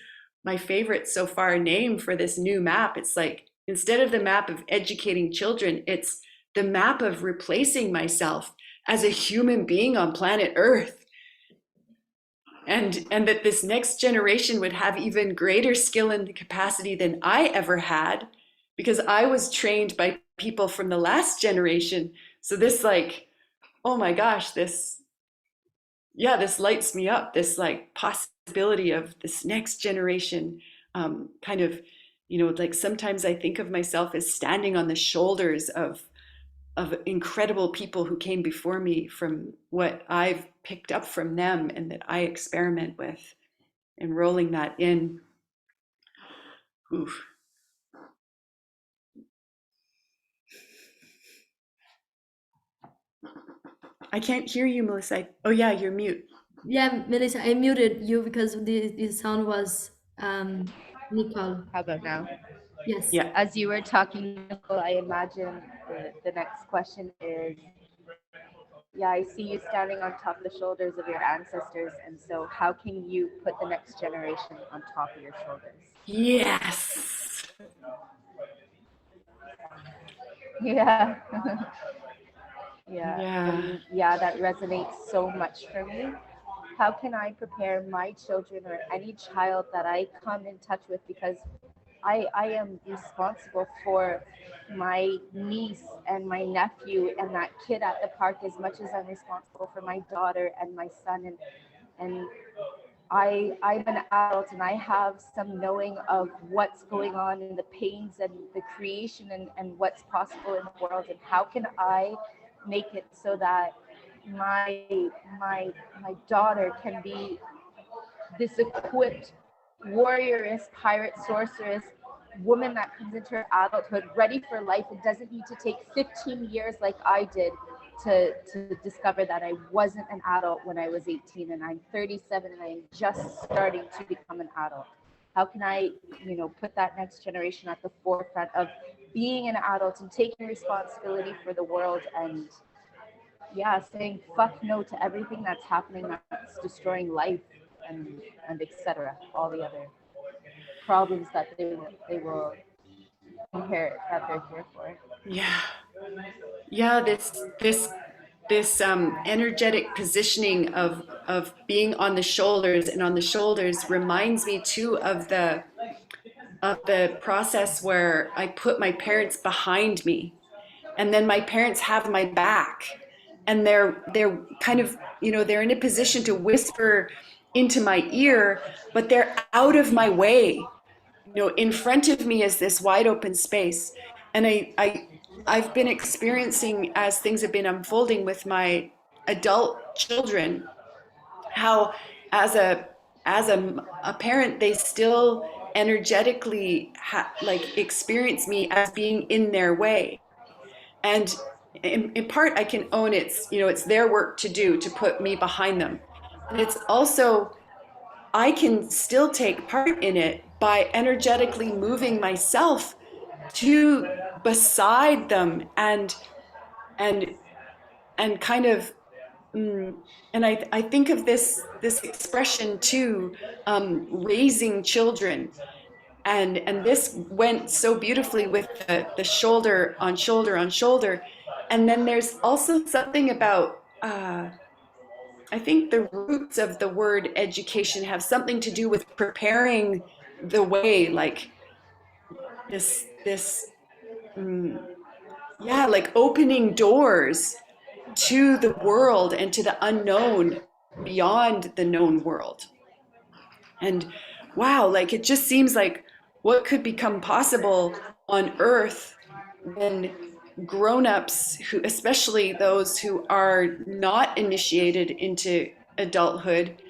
my favorite so far name for this new map. It's like instead of the map of educating children, it's the map of replacing myself as a human being on planet Earth. And that this next generation would have even greater skill and capacity than I ever had, because I was trained by people from the last generation. So this like, oh my gosh, this lights me up, this like possibility of this next generation, kind of, like sometimes I think of myself as standing on the shoulders of incredible people who came before me, from what I've picked up from them and that I experiment with, and rolling that in. Oof. I can't hear you, Melissa. Oh yeah, you're mute. Yeah, Melissa, I muted you because the sound was Nicole. How about now? Yes. Yeah. As you were talking, Nicole, I imagine the next question is, yeah, I see you standing on top of the shoulders of your ancestors, and so how can you put the next generation on top of your shoulders? Yes. Yeah. Yeah, Yeah. and yeah, that resonates so much for me. How can I prepare my children or any child that I come in touch with? Because I am responsible for my niece and my nephew and that kid at the park as much as I'm responsible for my daughter and my son, and I'm an adult and I have some knowing of what's going on in the pains and the creation, and what's possible in the world, and how can I make it so that my my my daughter can be this equipped warrioress, pirate, sorceress woman that comes into her adulthood ready for life and doesn't need to take 15 years like I did to discover that I wasn't an adult when I was 18, and I'm 37 and I'm just starting to become an adult. How can I, put that next generation at the forefront of being an adult and taking responsibility for the world, and yeah, saying fuck no to everything that's happening that's destroying life, and etc. All the other problems that they will inherit that they're here for. Yeah. Yeah, this energetic positioning of being on the shoulders, and on the shoulders reminds me too of the process where I put my parents behind me, and then my parents have my back, and they're kind of, they're in a position to whisper into my ear, but they're out of my way. In front of me is this wide open space, and I've been experiencing, as things have been unfolding with my adult children, how as a parent they still energetically like experience me as being in their way. And in part I can own it's their work to do to put me behind them, but it's also I can still take part in it by energetically moving myself to beside them, and and kind of and I think of this expression too, raising children, and this went so beautifully with the shoulder on shoulder on shoulder. And then there's also something about I think the roots of the word education have something to do with preparing the way, like this yeah, like opening doors to the world and to the unknown beyond the known world. And wow, like it just seems like what could become possible on earth when grown-ups, who especially those who are not initiated into adulthood,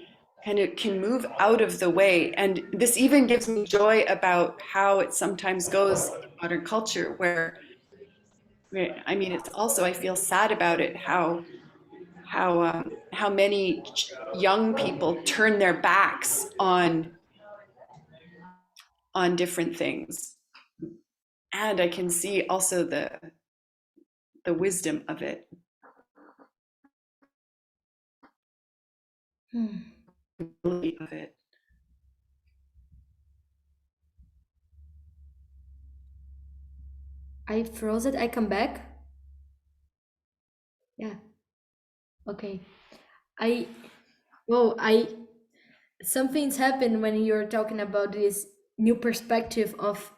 kind of can move out of the way. And this even gives me joy about how it sometimes goes in modern culture, where I mean, it's also, I feel sad about it, how many young people turn their backs on different things. And I can see also the wisdom of it, Hmm. of it. I froze it. I come back. Yeah. Okay. I well, I something's happened when you're talking about this new perspective of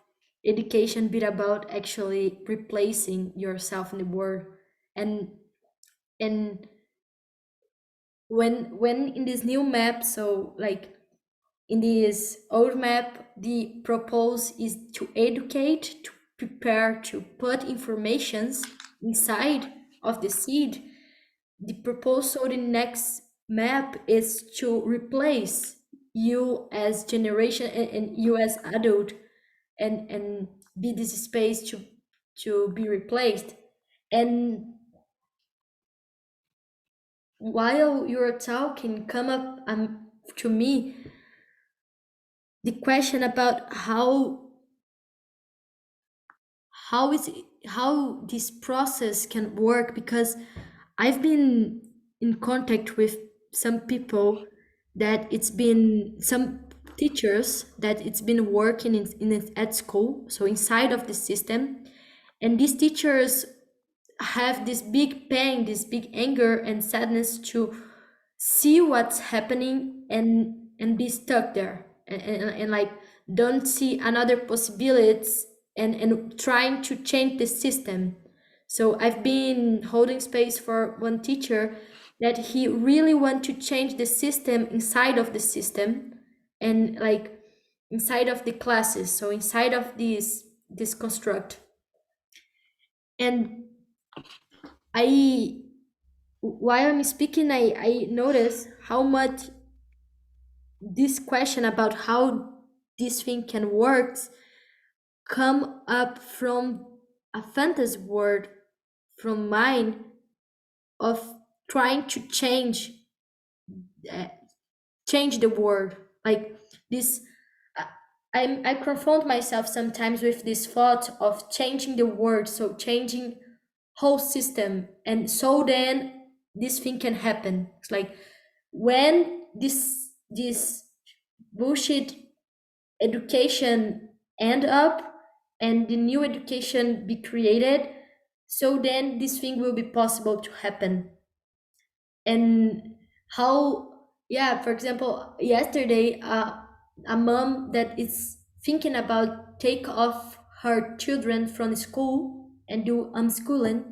education bit about actually replacing yourself in the world. And and when in this new map, so like in this old map, the propose is to educate, to prepare, to put informations inside of the seed. The proposal in next map is to replace you as generation, and you as adult, and be this space to be replaced. And while you're talking, come up to me the question about how is it, how this process can work, because I've been in contact with some people that it's been some teachers that it's been working in it at school, so inside of the system, and these teachers have this big pain, this big anger and sadness to see what's happening and be stuck there, and like don't see another possibilities, and trying to change the system. So I've been holding space for one teacher that he really want to change the system inside of the system, and like inside of the classes, so inside of this construct. And I while I'm speaking, I notice how much this question about how this thing can work come up from a fantasy world, from mine, of trying to uh, change the world. Like this, I, I confront myself sometimes with this thought of changing the world, so changing whole system, and so then this thing can happen. It's like when this bullshit education end up and the new education be created, so then this thing will be possible to happen. And how, yeah, for example, yesterday, a mom that is thinking about take off her children from school and do unschooling,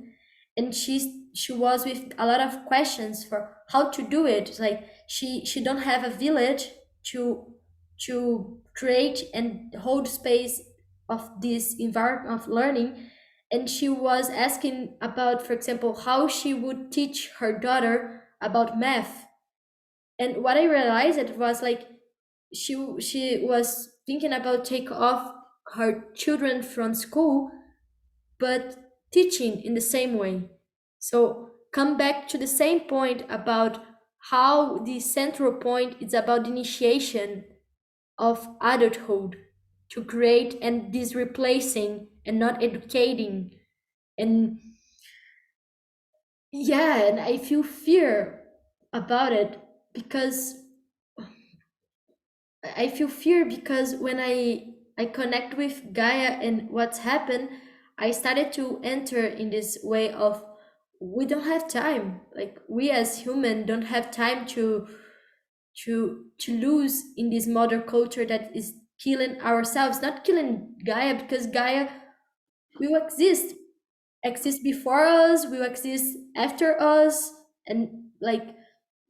and she was with a lot of questions for how to do it. It's like she don't have a village to create and hold space of this environment of learning. And she was asking about, for example, how she would teach her daughter about math. And what I realized, it was like she was thinking about take off her children from school, but teaching in the same way. So come back to the same point about how the central point is about initiation of adulthood, to create and this replacing and not educating. And yeah, and I feel fear about it, because I feel fear because when I connect with Gaia and what's happened, I started to enter in this way of we don't have time. Like we as human don't have time to lose in this modern culture that is killing ourselves, not killing Gaia, because Gaia will exist before us, will exist after us, and like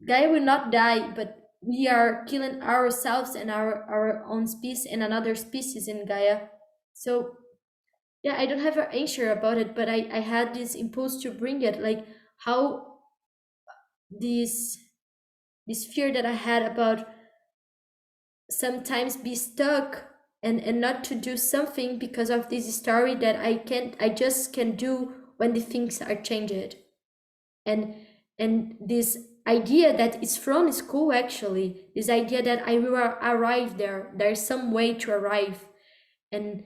Gaia will not die, but we are killing ourselves and our own species and another species in Gaia. So yeah, I don't have an answer about it, but I had this impulse to bring it, like how this this fear that I had about sometimes be stuck and not to do something because of this story that I just can do when the things are changed. and and this idea that is from school, actually, this idea that I will arrive there, there's some way to arrive, and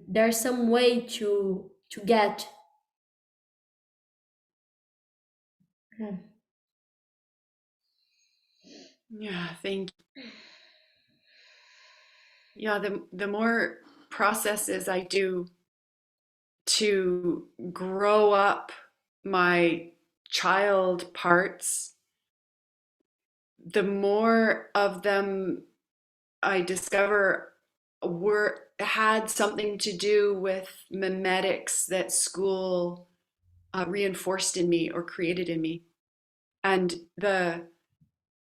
there's some way to get. Hmm. Yeah, thank yeah, the more processes I do to grow up my child parts, the more of them I discover were had something to do with memetics that school reinforced in me or created in me. And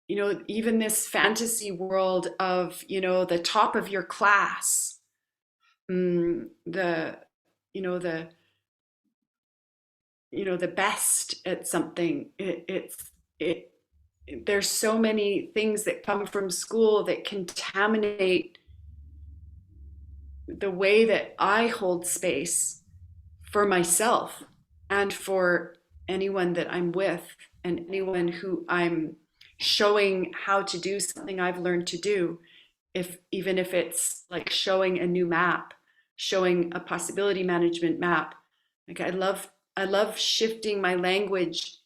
even this fantasy world of, the top of your class, the, you know, the, the best at something. It, there's so many things that come from school that contaminate the way that I hold space for myself and for anyone that I'm with and anyone who I'm showing how to do something I've learned to do. If even if it's like showing a new map, showing a possibility management map. Like I love shifting my language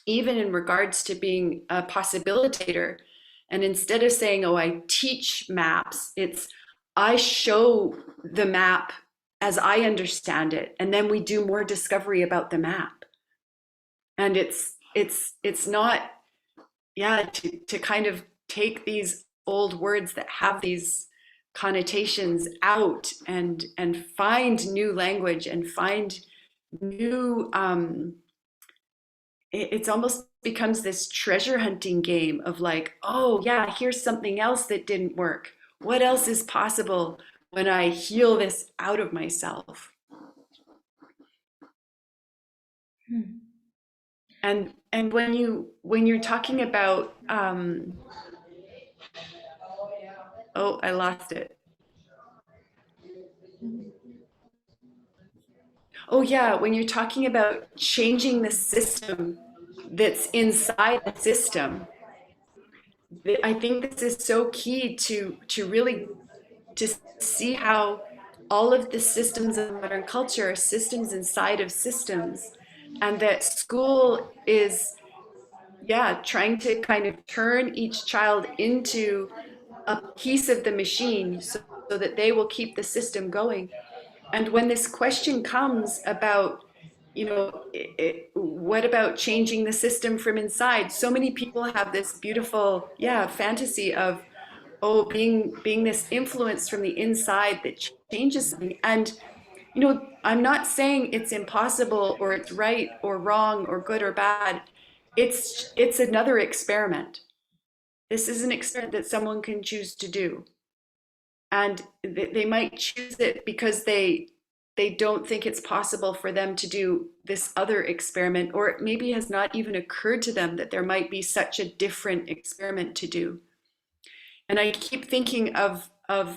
even in regards to being a possibilitator. And instead of saying, oh, I teach maps, it's I show the map as I understand it. And then we do more discovery about the map. And it's not, yeah, to kind of take these old words that have these connotations out and find new language and find new it's almost becomes this treasure hunting game of like, oh yeah, here's something else that didn't work. What else is possible when I heal this out of myself? Hmm. And when you're talking about oh, I lost it. Oh yeah, when you're talking about changing the system that's inside the system, I think this is so key to really to see how all of the systems of modern culture are systems inside of systems, and that school is, yeah, trying to kind of turn each child into a piece of the machine so that they will keep the system going. And when this question comes about, what about changing the system from inside? So many people have this beautiful, yeah, fantasy of, oh, being this influence from the inside that changes something. And I'm not saying it's impossible or it's right or wrong or good or bad. It's another experiment. This is an experiment that someone can choose to do, and they might choose it because they don't think it's possible for them to do this other experiment, or it maybe has not even occurred to them that there might be such a different experiment to do. And I keep thinking of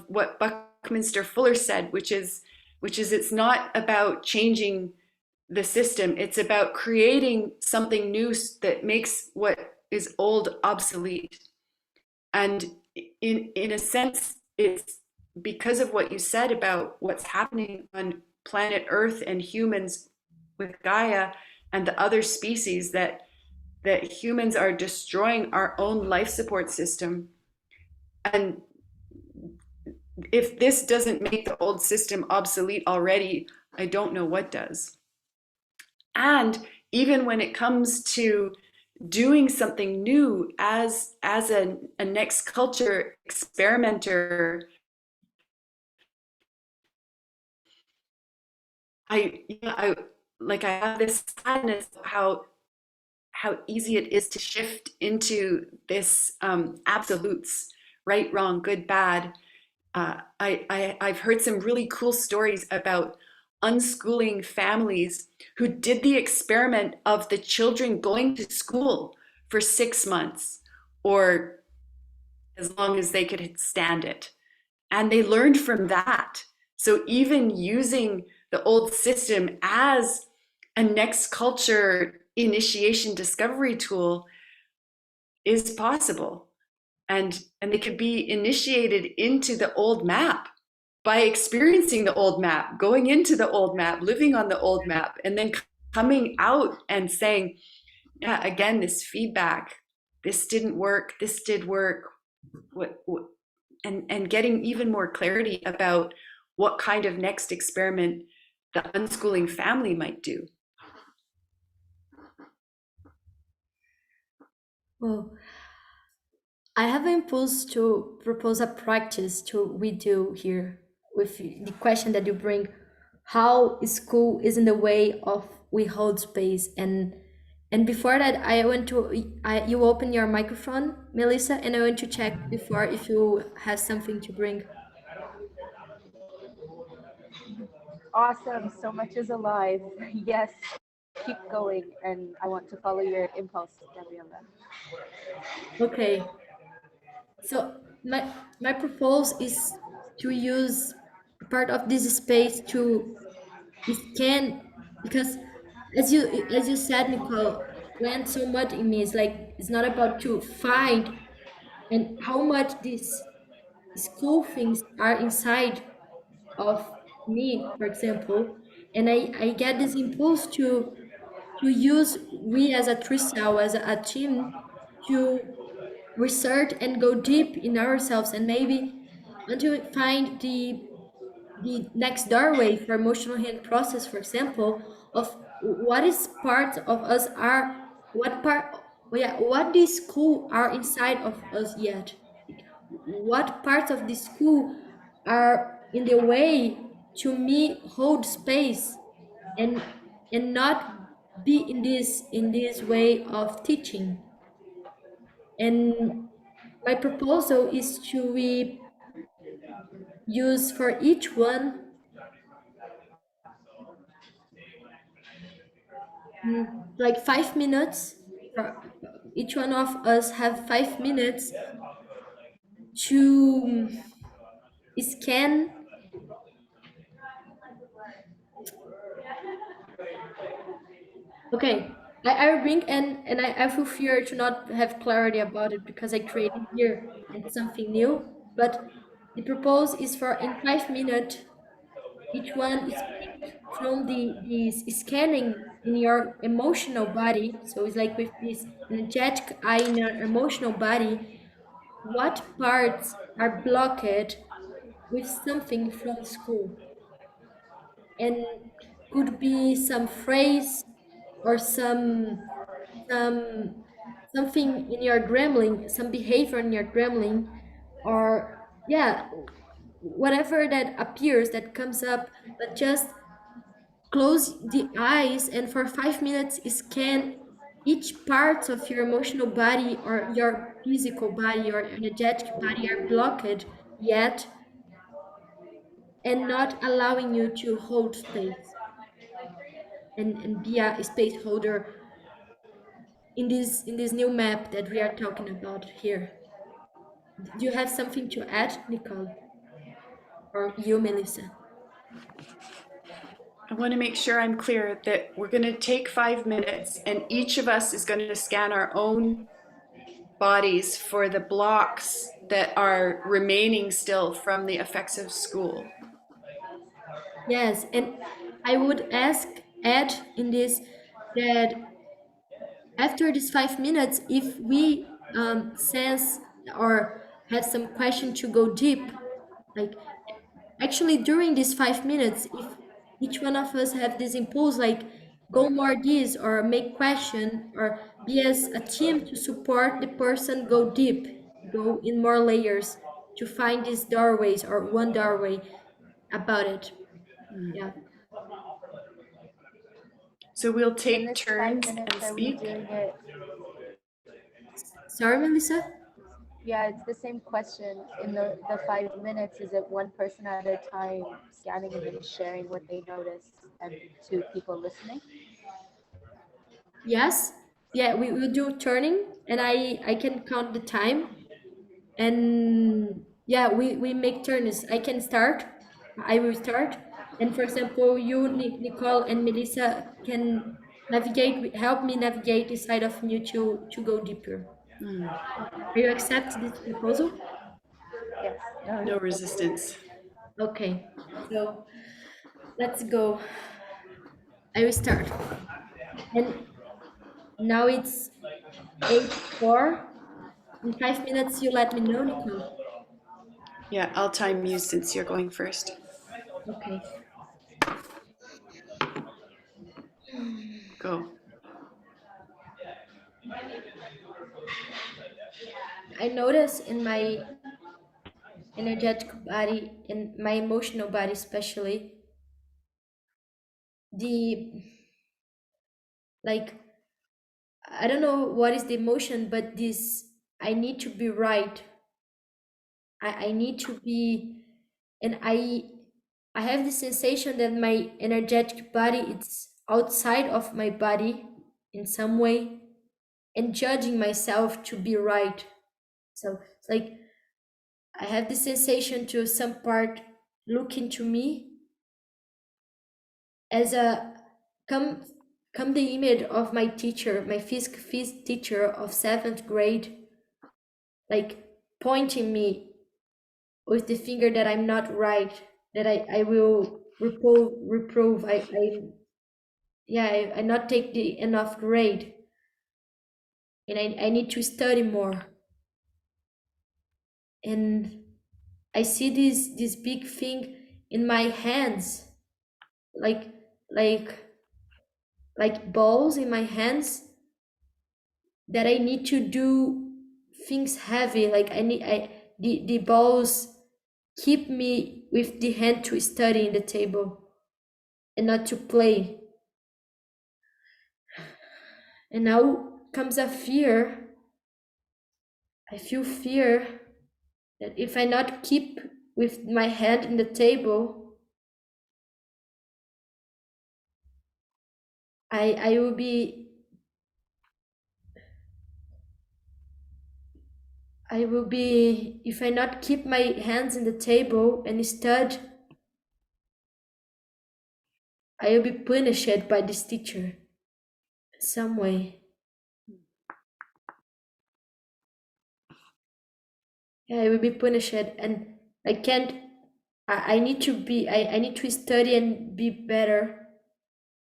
what Buckminster Fuller said, which is it's not about changing the system, it's about creating something new that makes what is old obsolete. And in a sense, it's because of what you said about what's happening on planet Earth and humans with Gaia and the other species, that humans are destroying our own life support system. And if this doesn't make the old system obsolete already, I don't know what does. And even when it comes to doing something new as a next culture experimenter, I like I have this sadness of how easy it is to shift into this absolutes, right, wrong, good, bad. I've heard some really cool stories about unschooling families who did the experiment of the children going to school for 6 months, or as long as they could stand it. And they learned from that. So even using the old system as a next culture initiation discovery tool is possible. And they could be initiated into the old map by experiencing the old map, going into the old map, living on the old map, and then coming out and saying, yeah, again, this feedback, this didn't work, this did work, what and getting even more clarity about what kind of next experiment the unschooling family might do. Well, I have an impulse to propose a practice to we do here with the question that you bring, how school is in the way of we hold space. And before that, I want to you open your microphone, Melissa, and I want to check before if you have something to bring. Awesome. So much is alive. Yes. Keep going. And I want to follow your impulse, Gabriela. Okay. So my proposal is to use part of this space to scan, because as you said, Nicole, went so much in me. It's like it's not about to find and how much these school things are inside of me, for example. And I get this impulse to use we as a trisel, as a team, to research and go deep in ourselves, and maybe until we find the next doorway for emotional healing process, for example, of what is part of us are, what part, yeah, what these school are inside of us yet, like, what parts of the school are in the way to me hold space, and not be in this way of teaching. And my proposal is to we use for each one, like 5 minutes. For each one of us have 5 minutes to scan. Okay, I will bring, and I feel fear to not have clarity about it because I created here and something new. But the propose is for in 5 minutes, each one speak from the scanning in your emotional body. So it's like with this energetic eye in your emotional body, what parts are blocked with something from school, and could be some phrase or some something in your gremlin, some behavior in your gremlin, or yeah, whatever that appears that comes up, but just close the eyes and for 5 minutes scan each part of your emotional body or your physical body or energetic body are blocked yet, and not allowing you to hold space and be a space holder in this new map that we are talking about here. Do you have something to add, Nicole, or you, Melissa? I want to make sure I'm clear that we're going to take 5 minutes and each of us is going to scan our own bodies for the blocks that are remaining still from the effects of school. Yes, and I would add in this that after these 5 minutes, if we sense or have some question to go deep, like actually during these 5 minutes, if each one of us have this impulse, like go more this or make question or be as a team to support the person go deep, go in more layers to find these doorways or one doorway about it. Yeah. So we'll In take this five turns minutes, and are we speak. doing it? Sorry, Melissa? Yeah, it's the same question. In the 5 minutes, is it one person at a time scanning and then sharing what they notice and two people listening? Yes. Yeah, we will do turning, and I can count the time, and yeah, we make turns. I can start. I will start, and for example, you, Nicole, and Melissa can help me navigate the side of you to go deeper. Are you accept this proposal? Yes. No, No that's resistance. Okay, so let's go. I will start, and now it's 8:04. In 5 minutes, you let me know, Nicole. Yeah, I'll time you since you're going first. Okay. Go. I notice in my energetic body and my emotional body, especially, the like, I don't know what is the emotion, but this, I need to be right. I need to be, and I have the sensation that my energetic body it's outside of my body in some way, and judging myself to be right. So it's like I have the sensation to some part look into me as a come come the image of my teacher, my physics teacher of seventh grade, like pointing me with the finger that I'm not right, that I will reprove. I not take the enough grade, and I need to study more. And I see this big thing in my hands, like like like balls in my hands, that I need to do things heavy. Like the balls keep me with the hand to study in the table and not to play. And now comes a fear. I feel fear that if I not keep with my hand in the table, I will be if I not keep my hands in the table and stud, I will be punished by this teacher some way. Yeah, I will be punished, and I can't. I need to be. I need to study and be better,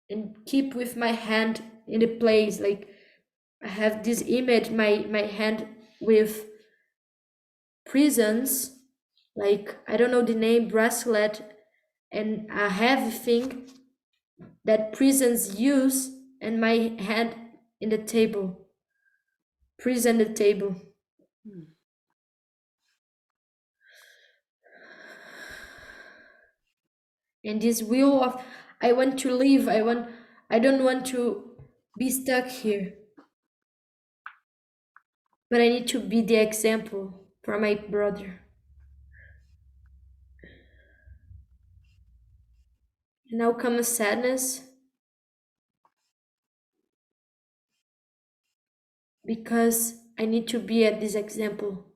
and keep with my hand in the place. Like I have this image, my hand with prisons. Like I don't know the name, bracelet, and a heavy thing that prisons use, and my hand in the table, prison the table. And this will of, I want to leave, I don't want to be stuck here, but I need to be the example for my brother. And now comes sadness, because I need to be at this example.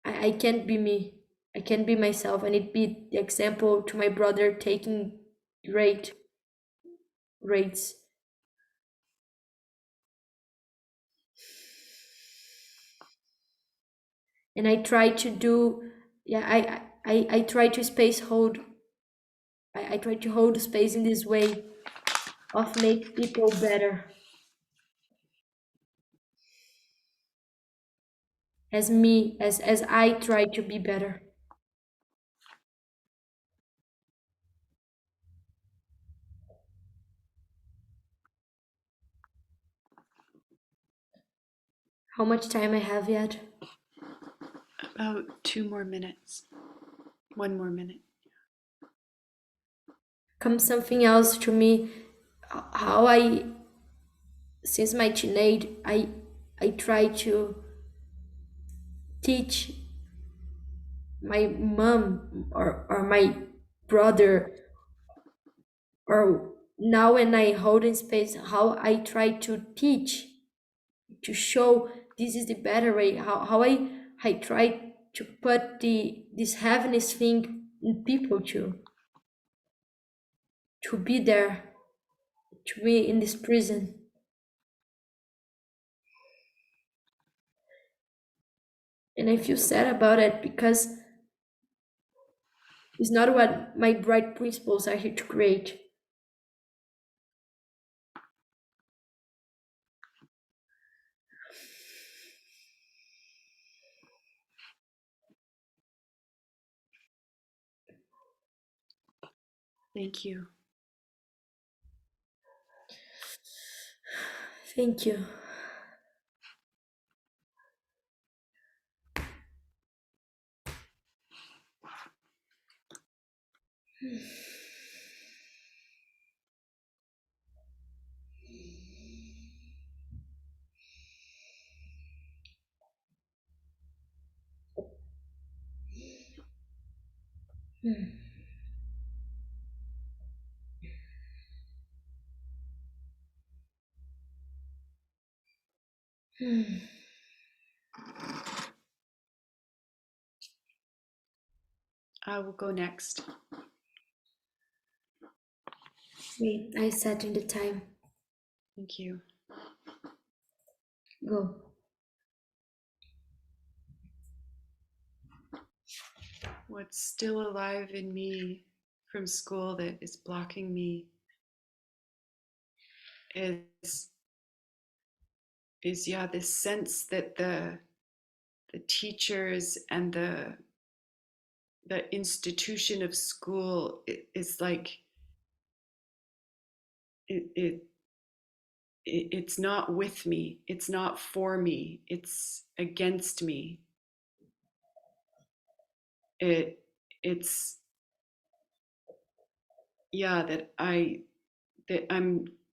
I can't be me, I can't be myself. I need to be the example to my brother taking great rates. And I try to do, yeah, I try to space hold, I try to hold the space in this way of make people better as me, as I try to be better. How much time I have yet? About 2 more minutes. 1 more minute. Comes something else to me, how I, since my teenage, I try to teach my mom or my brother, or now when I hold in space, how I try to teach, to show this is the better way, how I try to put this heaviness thing in people to be there, to be in this prison. And I feel sad about it because it's not what my bright principles are here to create. Thank you. Thank you. I will go next. Wait, I set in the time. Thank you. Go. What's still alive in me from school that is blocking me is yeah, this sense that the teachers and the institution of school is like it, it it's not with me, it's not for me, it's against me. It's yeah,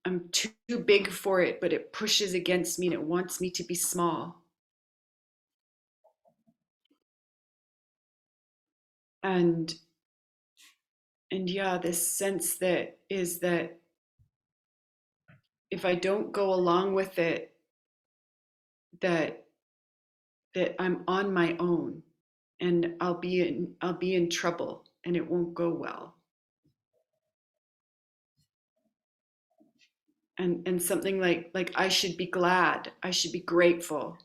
I'm too big for it, but it pushes against me and it wants me to be small. And yeah, this sense that is that if I don't go along with it, that I'm on my own and I'll be in trouble and it won't go well. And something like I should be glad, I should be grateful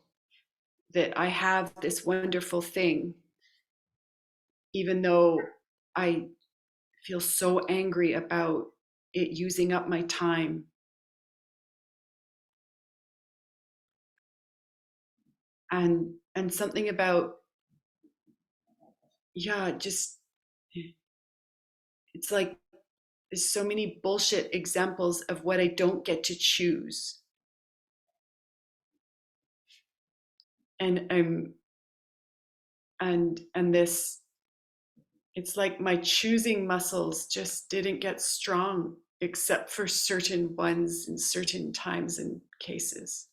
that I have this wonderful thing, even though I feel so angry about it using up my time. And something about, yeah, just it's like there's so many bullshit examples of what I don't get to choose. And and this, it's like my choosing muscles just didn't get strong except for certain ones in certain times and cases.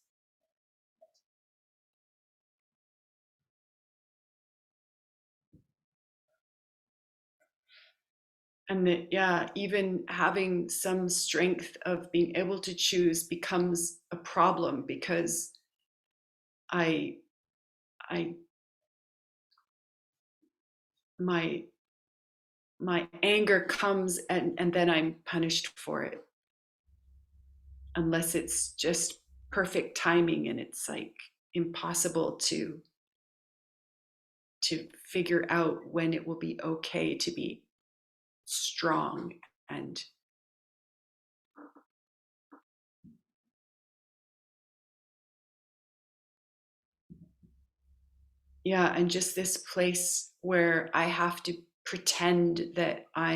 And that, yeah, even having some strength of being able to choose becomes a problem because I I my my anger comes and then I'm punished for it unless it's just perfect timing and it's like impossible to figure out when it will be okay to be strong. And yeah, and just this place where I have to pretend that I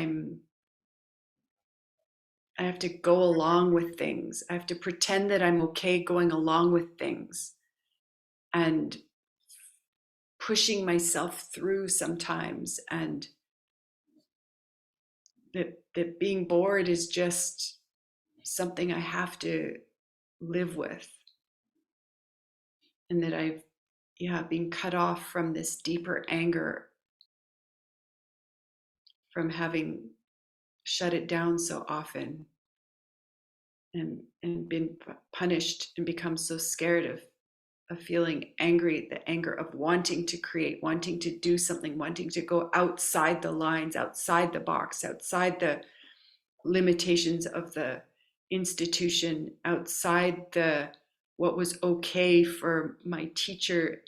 have to go along with things. I have to pretend that I'm okay going along with things and pushing myself through sometimes. And that being bored is just something I have to live with. And that I've, yeah, been cut off from this deeper anger from having shut it down so often. and been punished and become so scared of feeling angry, the anger of wanting to create, wanting to do something, wanting to go outside the lines, outside the box, outside the limitations of the institution, outside the what was okay for my teacher's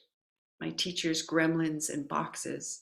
gremlins and boxes.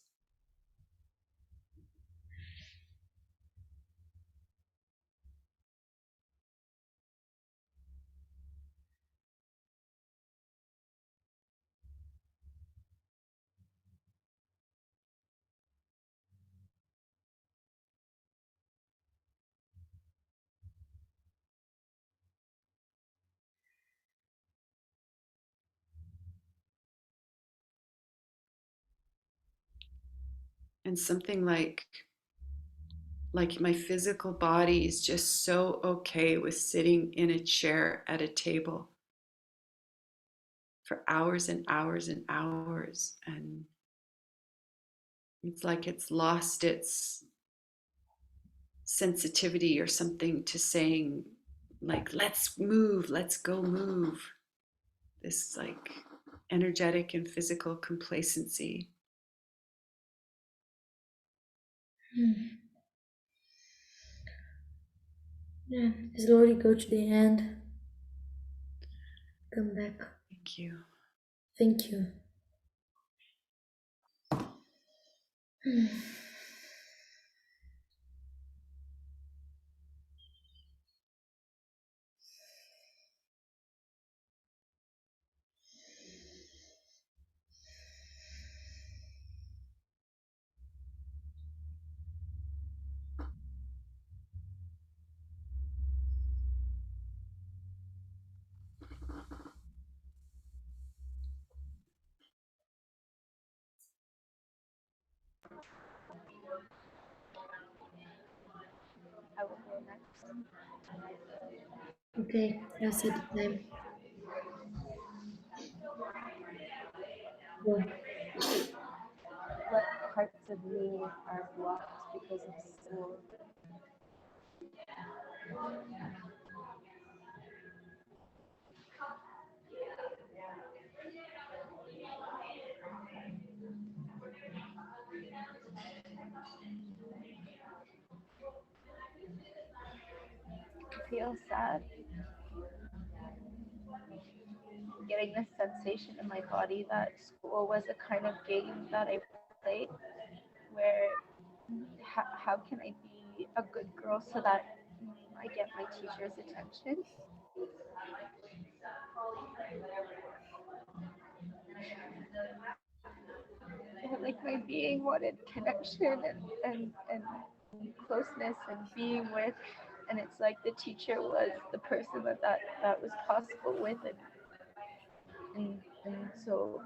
And something like my physical body is just so okay with sitting in a chair at a table for hours and hours and hours, and it's like it's lost its sensitivity or something to saying, like, let's move, let's go move. This like energetic and physical complacency. Yeah, slowly go to the end. Come back. Thank you. Thank you. I will go next. Okay, I'll set the time. Go. What parts of me are blocked because of school? I feel sad, getting this sensation in my body that school was a kind of game that I played where how can I be a good girl so that I get my teacher's attention? Like my being wanted connection and closeness and being with, and it's like the teacher was the person that was possible with it, and so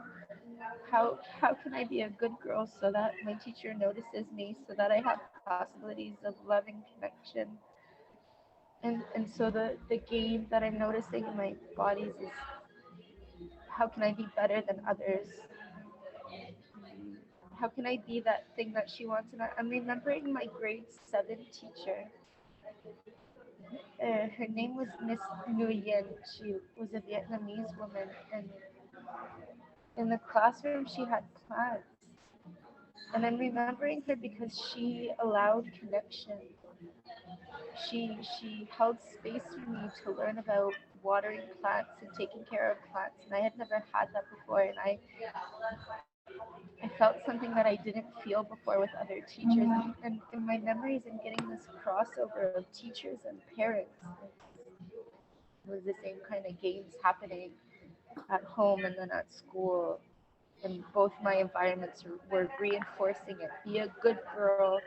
how can I be a good girl so that my teacher notices me so that I have possibilities of loving connection, and so the game that I'm noticing in my bodies is how can I be better than others, how can I be that thing that she wants, and I'm remembering my grade 7 teacher. Her name was Miss Nguyen. She was a Vietnamese woman, and in the classroom she had plants. And I'm remembering her because she allowed connection. She held space for me to learn about watering plants and taking care of plants, and I had never had that before. And I felt something that I didn't feel before with other teachers. And in my memories, I'm getting this crossover of teachers and parents. It was the same kind of games happening at home and then at school. And both my environments were reinforcing it. Be a good girl,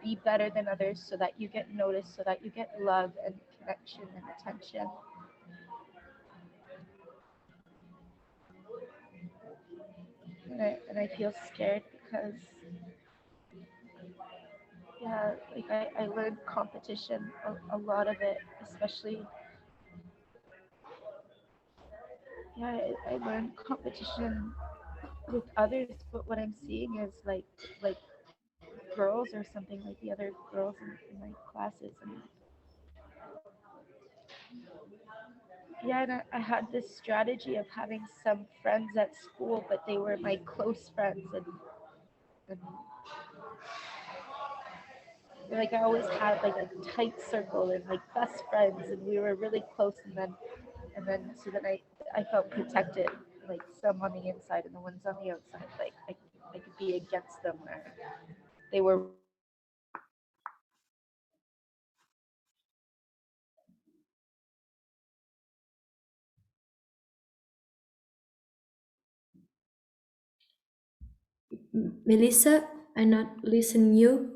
be better than others so that you get noticed, so that you get love and connection and attention. And I feel scared because, yeah, like I learned competition, a lot of it, especially, yeah, I learned competition with others, but what I'm seeing is like girls or something, like the other girls in my classes, and Yeah, and I had this strategy of having some friends at school, but they were my close friends, and like I always had like a tight circle and like best friends, and we were really close. And then I felt protected, like some on the inside and the ones on the outside. Like I could be against them where they were really close to me, but Melissa, I not listen you.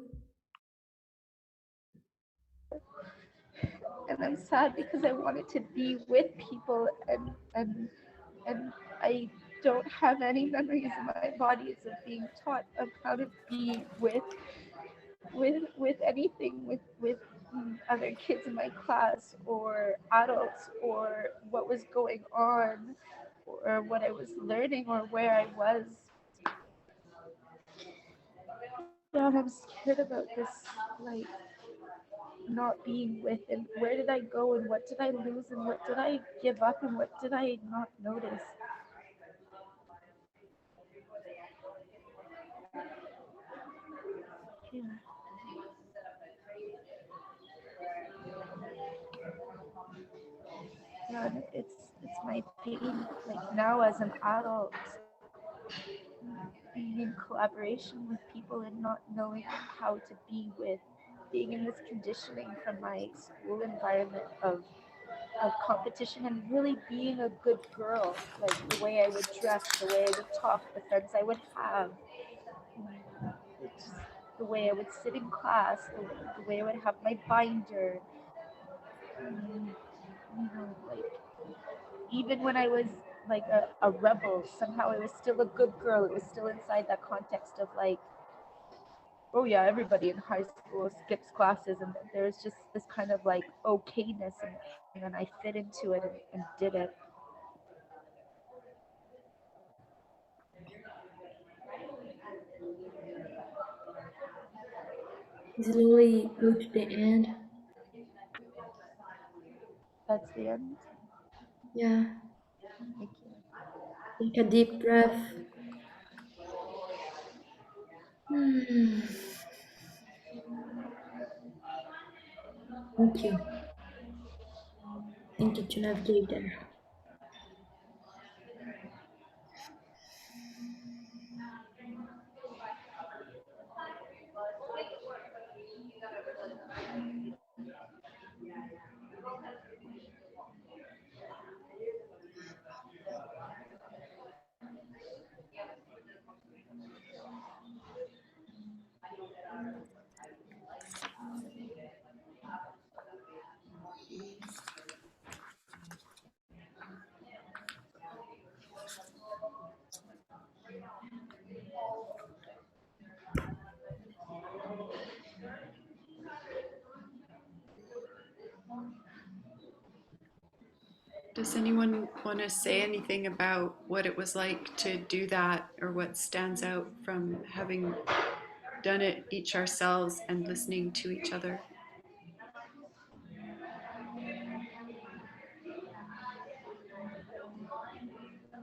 and I'm sad because I wanted to be with people, and I don't have any memories in my bodies of being taught of how to be with anything with other kids in my class or adults or what was going on or what I was learning or where I was. Yeah, and I'm scared about this, like not being with, and where did I go and what did I lose and what did I give up and what did I not notice. Yeah, yeah, and it's my pain like now as an adult, being in collaboration with people and not knowing how to be with, being in this conditioning from my school environment of competition and really being a good girl, like the way I would dress, the way I would talk, the friends I would have, it's just the way I would sit in class, the way I would have my binder, like even when I was like a rebel, somehow I was still a good girl. It was still inside that context of like, oh yeah, everybody in high school skips classes, and there's just this kind of like okayness, and then I fit into it and did it. Slowly go to the end. That's the end. Yeah. Thank you. Take a deep breath. Hmm. Thank you. Thank you to navigate there. Does anyone want to say anything about what it was like to do that, or what stands out from having done it each ourselves and listening to each other?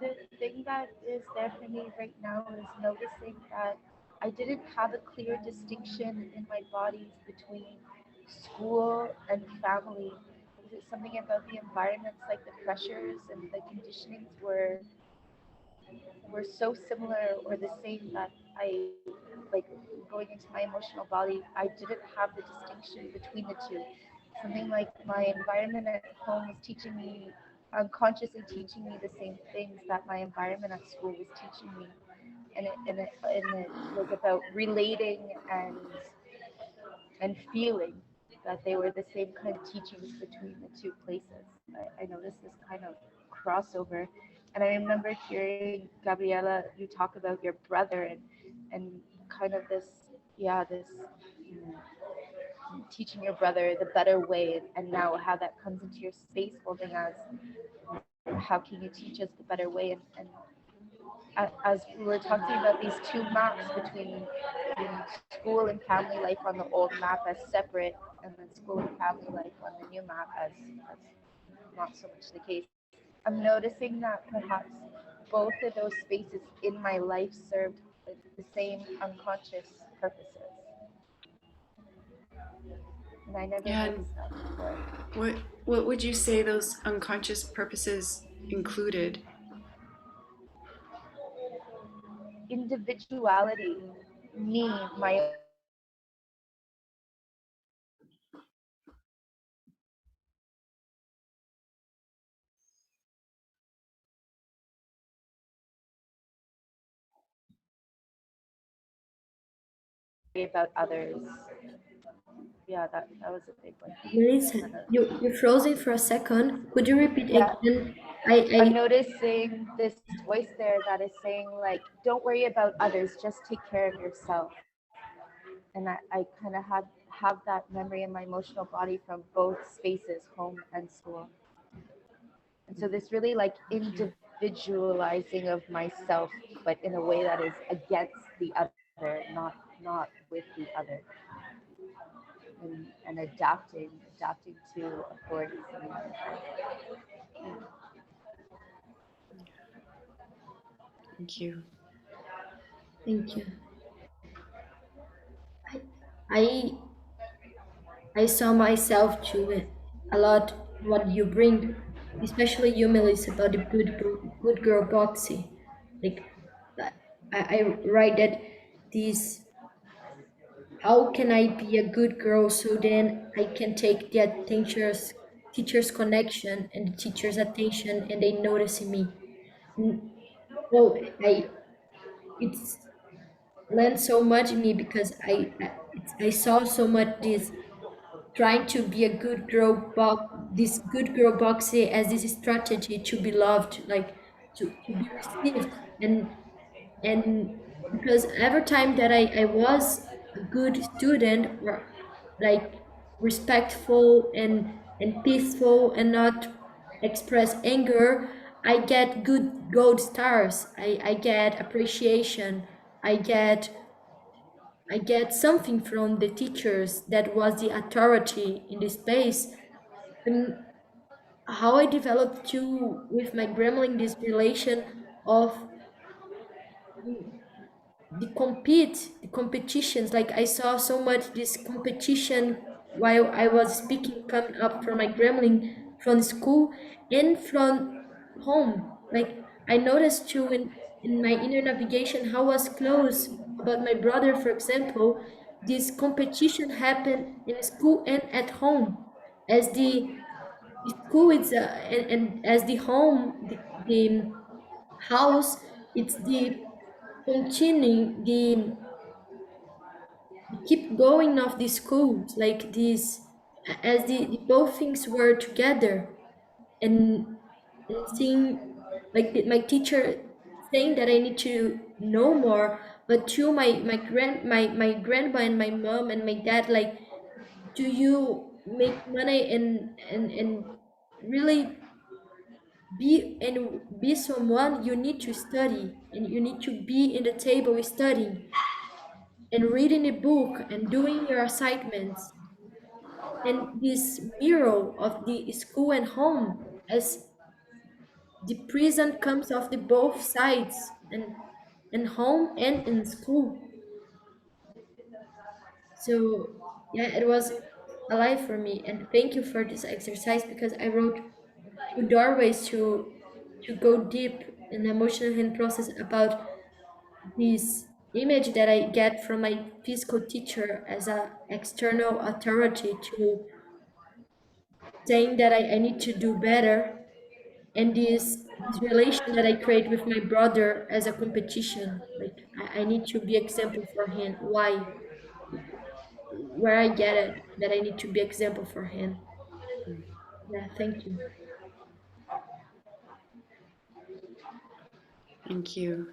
The thing that is there for me right now is noticing that I didn't have a clear distinction in my bodies between school and family. There's something about the environments, like the pressures and the conditionings were so similar or the same that I like going into my emotional body, I didn't have the distinction between the two. Something like my environment at home was teaching me, unconsciously teaching me the same things that my environment at school was teaching me. And it was about relating and feeling, that they were the same kind of teachings between the two places. I noticed this kind of crossover. And I remember hearing Gabriela, you talk about your brother and kind of this, yeah, this teaching your brother the better way, and now how that comes into your space holding as how can you teach us the better way, as we were talking about these two maps between school and family life on the old map as separate, and then school and family life on the new map as not so much the case. I'm noticing that perhaps both of those spaces in my life served the same unconscious purposes. And I never Yeah, and noticed that before. what what would you say those unconscious purposes included? Individuality, me, my about others. Yeah, that was a big one. Melissa, you frozen for a second. Could you repeat Yeah, again? I'm I noticing this voice there that is saying like, don't worry about others, just take care of yourself. And I kind of have that memory in my emotional body from both spaces, home and school. And so this really like individualizing of myself, but in a way that is against the other, not with the other, and adapting to authorities in life. Thank you. thank you. I I I saw myself too a lot what you bring, especially you, Melissa, about the good girl boxy. Like I write that this how can I be a good girl so then I can take that teacher's connection and the teacher's attention and they notice me. Mm, well, it's learned so much in me because I saw so much this trying to be a good girl this good girl boxy as this strategy to be loved, like to be received and because every time that I was a good student or like respectful and peaceful and not express anger, I get good gold stars. I get appreciation. I get I get something from the teachers that was the authority in this space. And how I developed too with my gremlin this relation of the competitions. Like I saw so much this competition while I was speaking coming up from my gremlin from school and from home. Like I noticed too in my inner navigation how I was close about my brother, for example. This competition happened in school and at home as the school is and as the home the house, it's the continuing the keep going of the schools like this as the both things were together and and seeing like my teacher saying that I need to know more, but too my grandma and my mom and my dad like, do you make money and really be someone, you need to study and you need to be in the table studying and reading a book and doing your assignments and this mirror of the school and home as the prison comes off the both sides and home and in school. So yeah, it was alive for me and thank you for this exercise because I wrote two doorways to go deep in the emotional healing process about this image that I get from my physical teacher as a external authority to saying that I need to do better and this relation that I create with my brother as a competition. Like I need to be example for him. Why? Where I get it that I need to be example for him. Yeah, thank you. Thank you.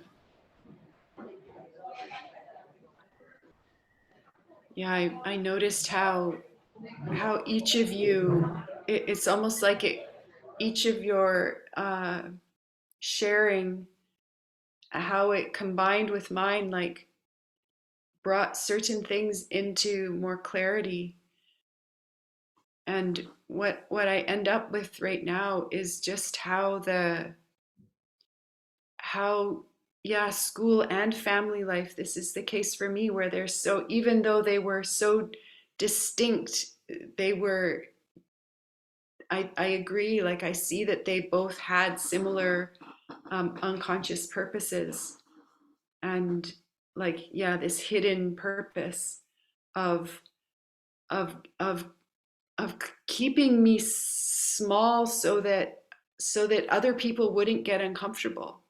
Yeah, I noticed how each of you, it's almost like each of your sharing, how it combined with mine, like brought certain things into more clarity. And what I end up with right now is just how yeah, school and family life, this is the case for me, where they're so, even though they were so distinct, they were, I agree, like I see that they both had similar unconscious purposes, and like yeah, this hidden purpose of of of of keeping me small so that other people wouldn't get uncomfortable,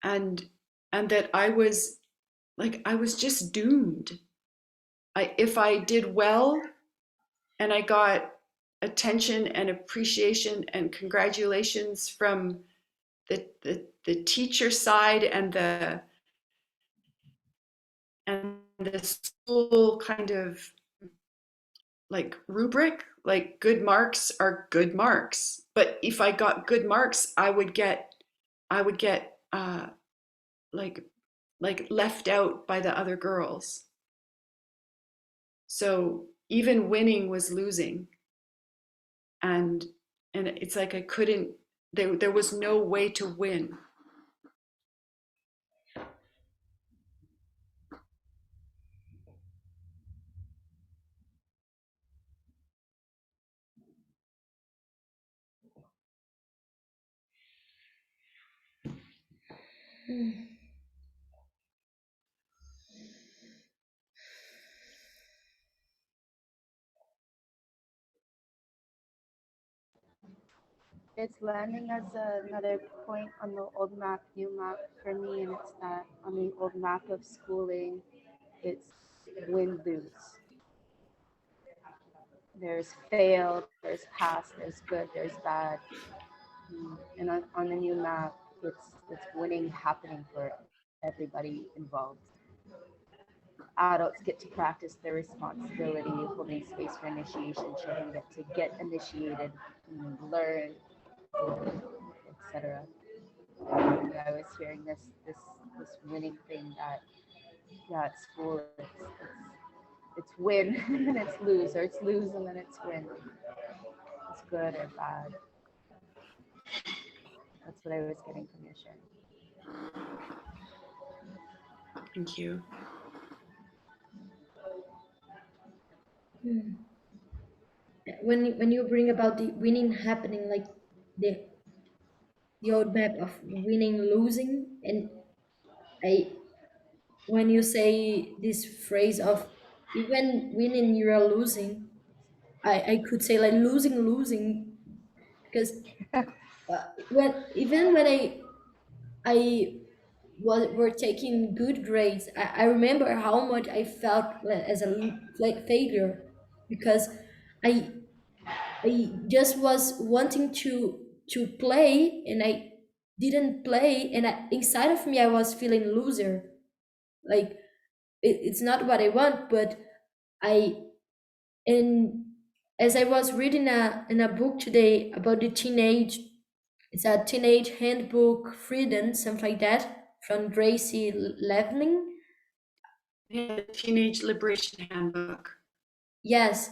and that I was just doomed. If I did well and I got attention and appreciation and congratulations from the teacher side and the school kind of like rubric, like good marks are good marks. But if I got good marks, I would get like left out by the other girls. So even winning was losing, and it's like I couldn't. There was no way to win. It's landing as another point on the old map, new map for me, and it's that on the old map of schooling, it's win lose. There's fail, there's pass, there's good, there's bad. And on the new map, it's winning happening for everybody involved. Adults get to practice their responsibility, holding space for initiation, children get to get initiated, learn, etc. Yeah, I was hearing this winning thing that yeah, at school it's win and then it's lose, or it's lose and then it's win. It's good or bad. That's what I was getting from your share. Thank you. When you bring about the winning happening, like the old map of winning losing, and I when you say this phrase of even winning you are losing, I could say like losing because when I was were taking good grades, I remember how much I felt as a like failure because I I just was wanting to play and I didn't play, and inside of me I was feeling loser. Like it's not what I want, but I and as I was reading in a book today about the teenage, it's a teenage handbook freedom, something like that, from Gracie Leveling. Yeah, the Teenage Liberation Handbook. Yes,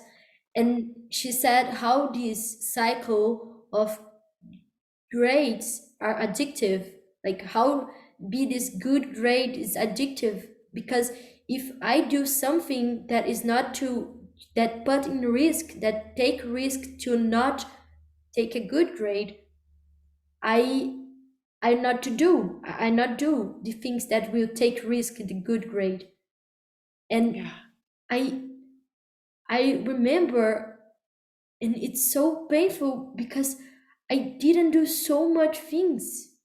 and she said how this cycle of grades are addictive, like how be this good grade is addictive because if I do something that is not to that put in risk, that take risk to not take a good grade, I I not to do, I not do the things that will take risk in the good grade. And Yeah, I I remember, and it's so painful because I didn't do so much things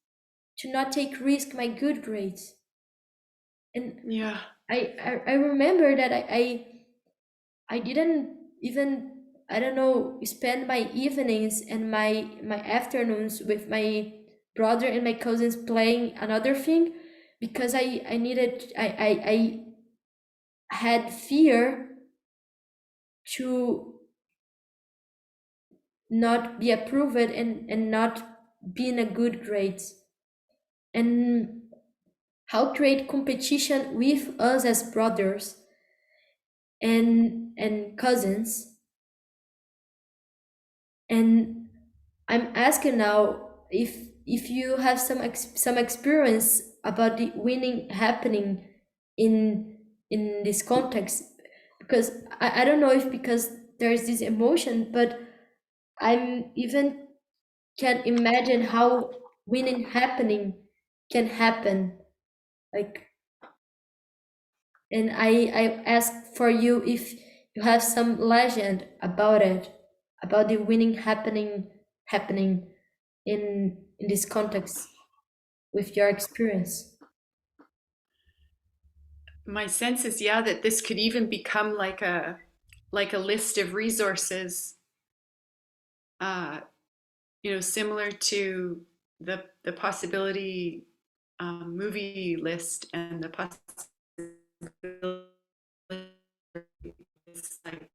to not take risk my good grades. And yeah, I remember that I didn't even, I don't know, spend my evenings and my afternoons with my brother and my cousins playing another thing because I needed I had fear to not be approved and not be in a good grades. And how create competition with us as brothers. and cousins. And I'm asking now if you have some experience about the winning happening in this context, because I don't know if because there's this emotion, but I'm even can't imagine how winning happening can happen. Like, and I ask for you if you have some legend about it, about the winning happening in this context with your experience. My sense is, yeah, that this could even become like a list of resources, uh, similar to the possibility movie list and the possibility, it's like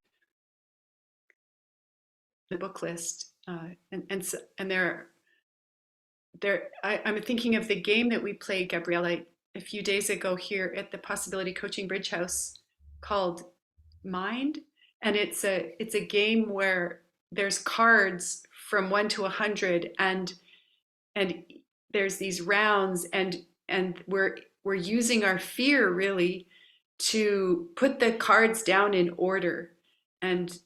the book list, and I'm thinking of the game that we played, Gabriella, a few days ago here at the Possibility Coaching Bridge House, called Mind, and it's a game where there's cards from 1 to 100, and there's these rounds, and we're using our fear really to put the cards down in order. And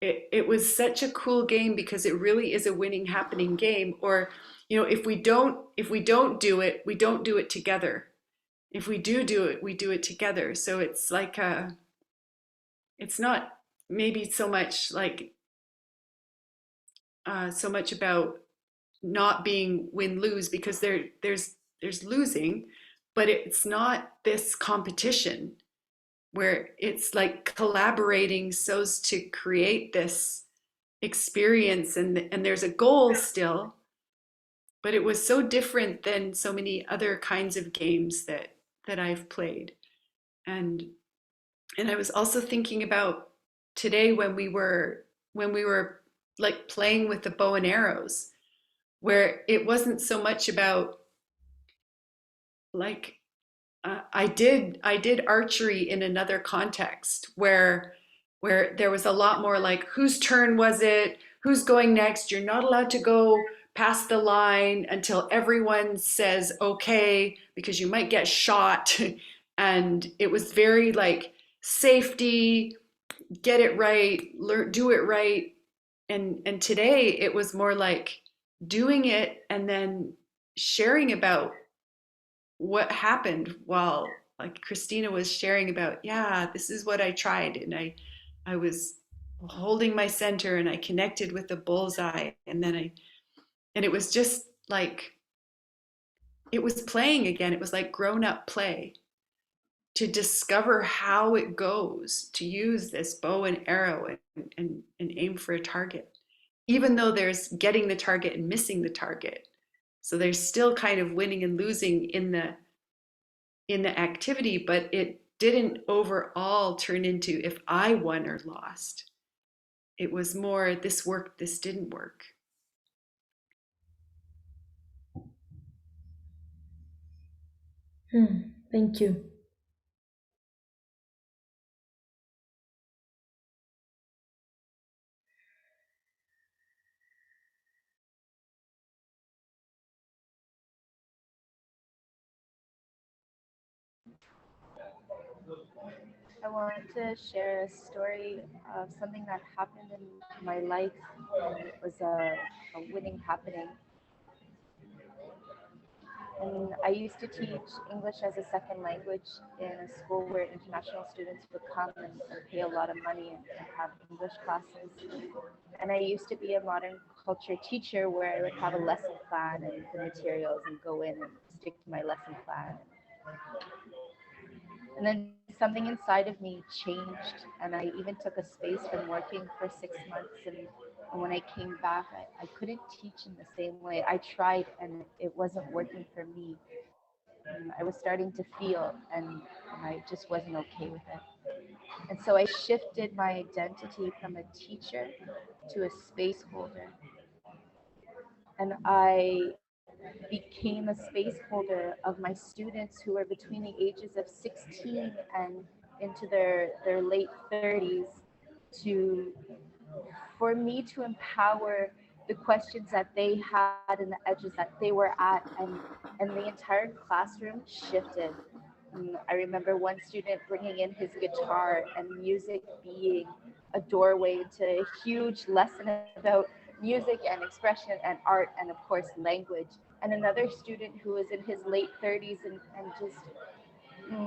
it was such a cool game because it really is a winning happening game. Or if we don't do it, we don't do it together. If we do it, we do it together. So it's like it's not maybe so much about not being win lose, because there's losing, but it's not this competition where it's like collaborating so as to create this experience, and there's a goal still, but it was so different than so many other kinds of games that I've played. And and I was also thinking about today when we were like playing with the bow and arrows, where it wasn't so much about like I did archery in another context where there was a lot more like whose turn was it? Who's going next? You're not allowed to go past the line until everyone says okay, because you might get shot. And it was very like safety, get it right, learn, do it right. And today it was more like doing it and then sharing about what happened, while like Christina was sharing about, yeah, this is what I tried, and I was holding my center and I connected with the bullseye, and it was just like it was playing again. It was like grown up play to discover how it goes to use this bow and arrow and aim for a target, even though there's getting the target and missing the target. So there's still kind of winning and losing in the activity, but it didn't overall turn into if I won or lost. It was more this worked, this didn't work. Thank you. I wanted to share a story of something that happened in my life, and it was a winning happening. And I used to teach English as a second language in a school where international students would come and pay a lot of money and have English classes. And I used to be a modern culture teacher where I would have a lesson plan and the materials and go in and stick to my lesson plan. And then something inside of me changed, and I even took a space from working for 6 months. And when I came back, I couldn't teach in the same way. I tried, and it wasn't working for me. And I was starting to feel, and I just wasn't okay with it. And so I shifted my identity from a teacher to a space holder. And I became a space holder of my students who were between the ages of 16 and into their late 30s to for me to empower the questions that they had and the edges that they were at, and the entire classroom shifted. I remember one student bringing in his guitar and music being a doorway to a huge lesson about music and expression and art and of course language, and another student who was in his late 30s and just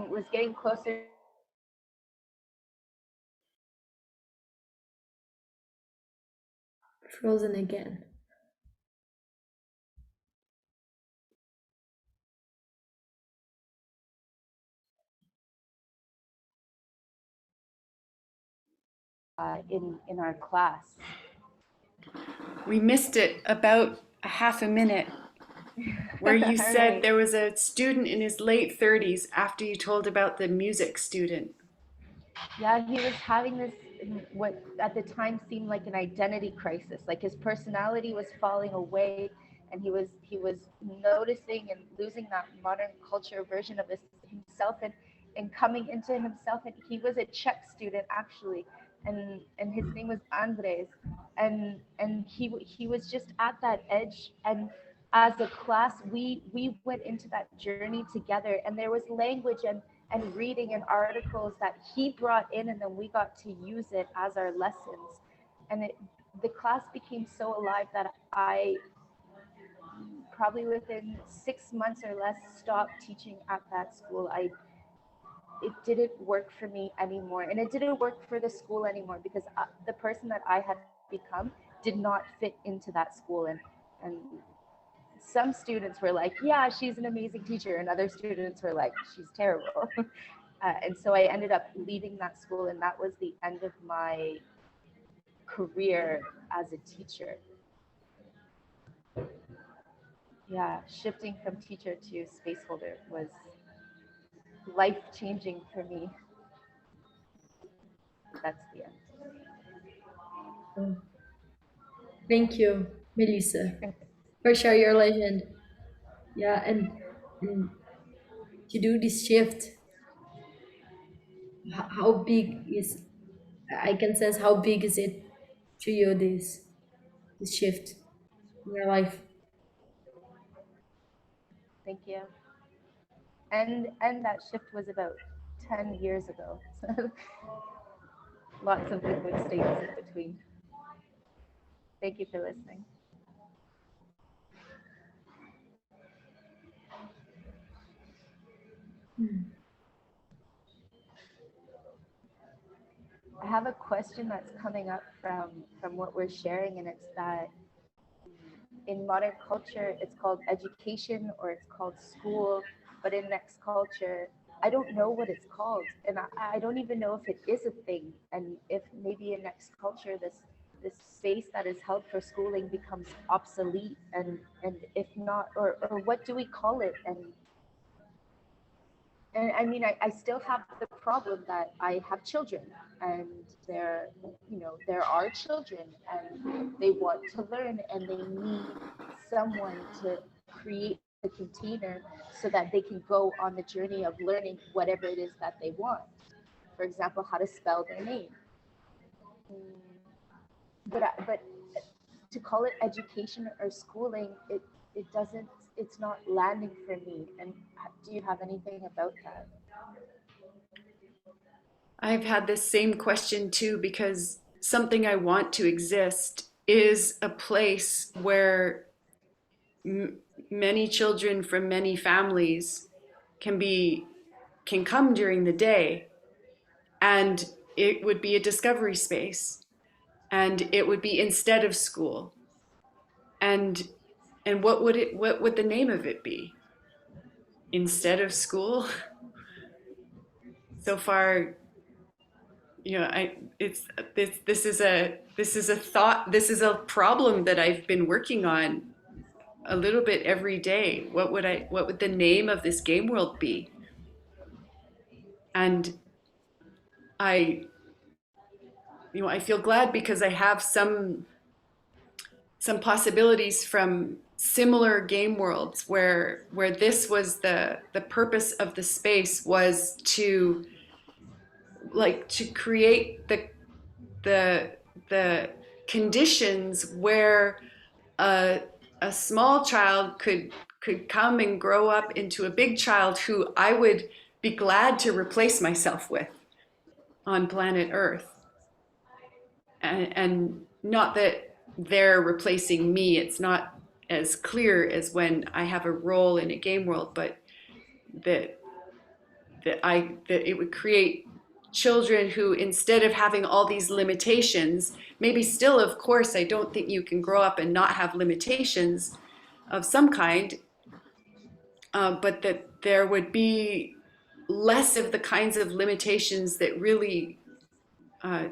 was getting closer to the end of his life and Frozen again. in our class. We missed it about a half a minute where All you said right. there was a student in his late 30s after you told about the music student. Yeah, he was having this what at the time seemed like an identity crisis. Like his personality was falling away, and he was noticing and losing that modern culture version of himself and coming into himself. And he was a Czech student actually, and his name was Andres, and he was just at that edge. And as a class, we went into that journey together, and there was language and reading and articles that he brought in, and then we got to use it as our lessons. And the class became so alive that I probably within 6 months or less stopped teaching at that school. It didn't work for me anymore, and it didn't work for the school anymore because the person that I had become did not fit into that school. And some students were like, yeah, she's an amazing teacher, and other students were like, she's terrible. And so I ended up leaving that school, and that was the end of my career as a teacher. Yeah, shifting from teacher to space holder was life changing for me. That's the end. Oh, thank you, Melissa, for sharing your legend. Yeah, and to do this shift, how big is, I can sense how big is it to you, this shift in your life. Thank you. And that shift was about 10 years ago. So lots of liquid states in between. Thank you for listening. Hmm. I have a question that's coming up from what we're sharing, and it's that in modern culture, it's called education or it's called school, but in next culture, I don't know what it's called, and I don't even know if it is a thing, and if maybe in next culture this space that is held for schooling becomes obsolete, and if not, or what do we call it, and I mean, I still have the problem that I have children, and they're, there are children, and they want to learn, and they need someone to create the container so that they can go on the journey of learning whatever it is that they want. For example, how to spell their name. But to call it education or schooling, it doesn't. It's not landing for me. And do you have anything about that? I've had this same question too because something I want to exist is a place where m- many children from many families can be can come during the day, and it would be a discovery space, and it would be instead of school. And what would the name of it be? Instead of school? So far, I it's this is a thought, this is a problem that I've been working on a little bit every day. What would the name of this game world be? And I I feel glad because I have some possibilities from similar game worlds where this was the purpose of the space was to like to create the the conditions where a a small child could come and grow up into a big child who I would be glad to replace myself with on planet Earth. And not that they're replacing me. It's not as clear as when I have a role in a game world, but that that it would create children who, instead of having all these limitations, maybe still, of course, I don't think you can grow up and not have limitations of some kind, but that there would be less of the kinds of limitations that uh,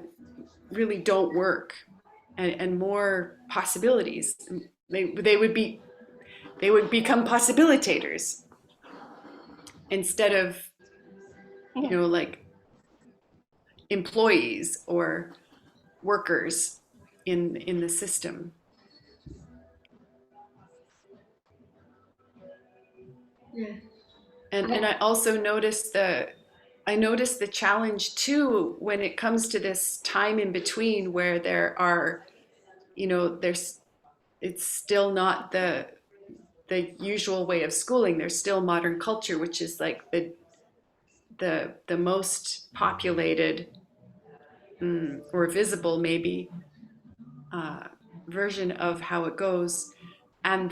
really don't work, and more possibilities. They would be they would become possibilitators instead of, like employees or workers in the system. Yeah. And I also noticed the challenge too when it comes to this time in between where there are, there's it's still not the usual way of schooling. There's still modern culture, which is like the most populated, or visible maybe, uh, version of how it goes. And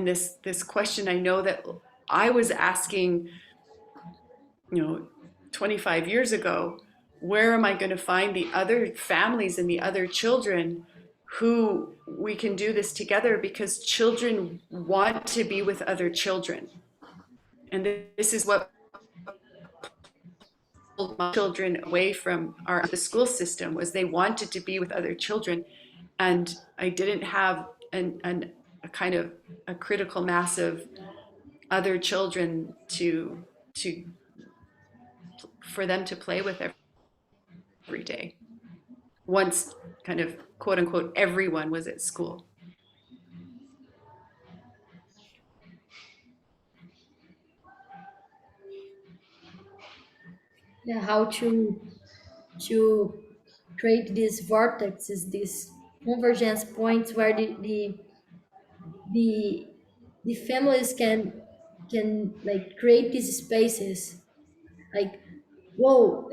this question, I know that I was asking, 25 years ago, where am I going to find the other families and the other children who we can do this together, because children want to be with other children. And this is what pulled my children away from the school system, was they wanted to be with other children. And I didn't have a kind of a critical mass of other children to for them to play with every day, once kind of quote unquote everyone was at school. Yeah, how to create these vortexes, these convergence points where the the families can like create these spaces, like, whoa,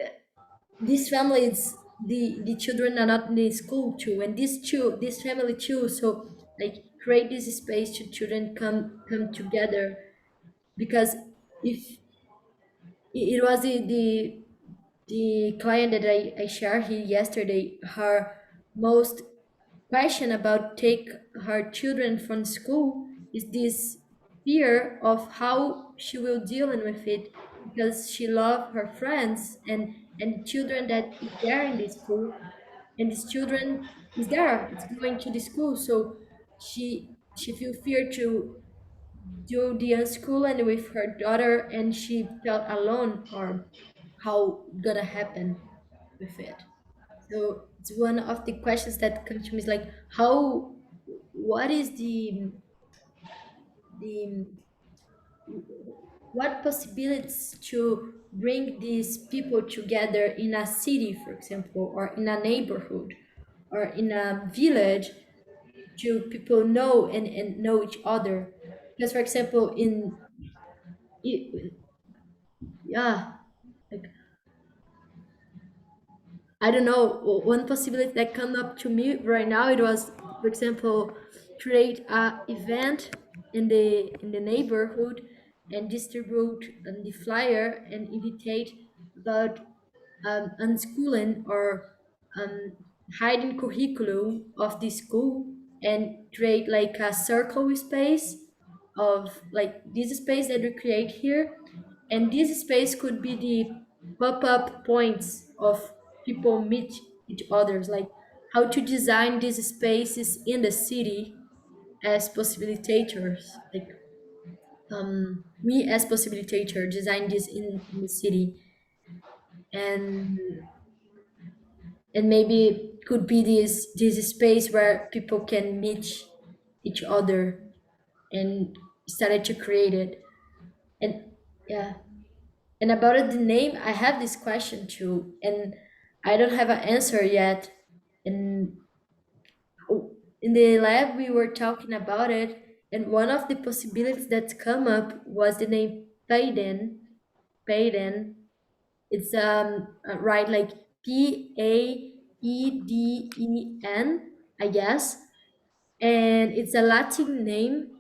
this family is the children are not in the school too, and this family too, so like create this space to children come together. Because if it was the client that I shared here yesterday, her most question about take her children from school is this fear of how she will dealing with it, because she love her friends and the children that is there in the school, and this children is there, it's going to the school, so she feel fear to do the unschooling with her daughter, and she felt alone, or how gonna happen with it. So it's one of the questions that comes to me is like, how, what is the what possibilities to bring these people together in a city, for example, or in a neighborhood, or in a village, to people know and know each other. Because, for example, yeah, like, I don't know. One possibility that come up to me right now, it was, for example, create a event in the neighborhood and distribute the flyer and invitate about unschooling or um, hiding curriculum of the school, and create like a circle space of like this space that we create here, and this space could be the pop-up points of people meet each others, like how to design these spaces in the city as possibilitators, like we as possibilitator design this in the city, and maybe could be this space where people can meet each other and started to create it. And yeah, And about the name, I have this question too, and I don't have an answer yet. And in the lab, we were talking about it, and one of the possibilities that come up was the name Payden. Payden. It's right like Paeden, I guess, and it's a Latin name.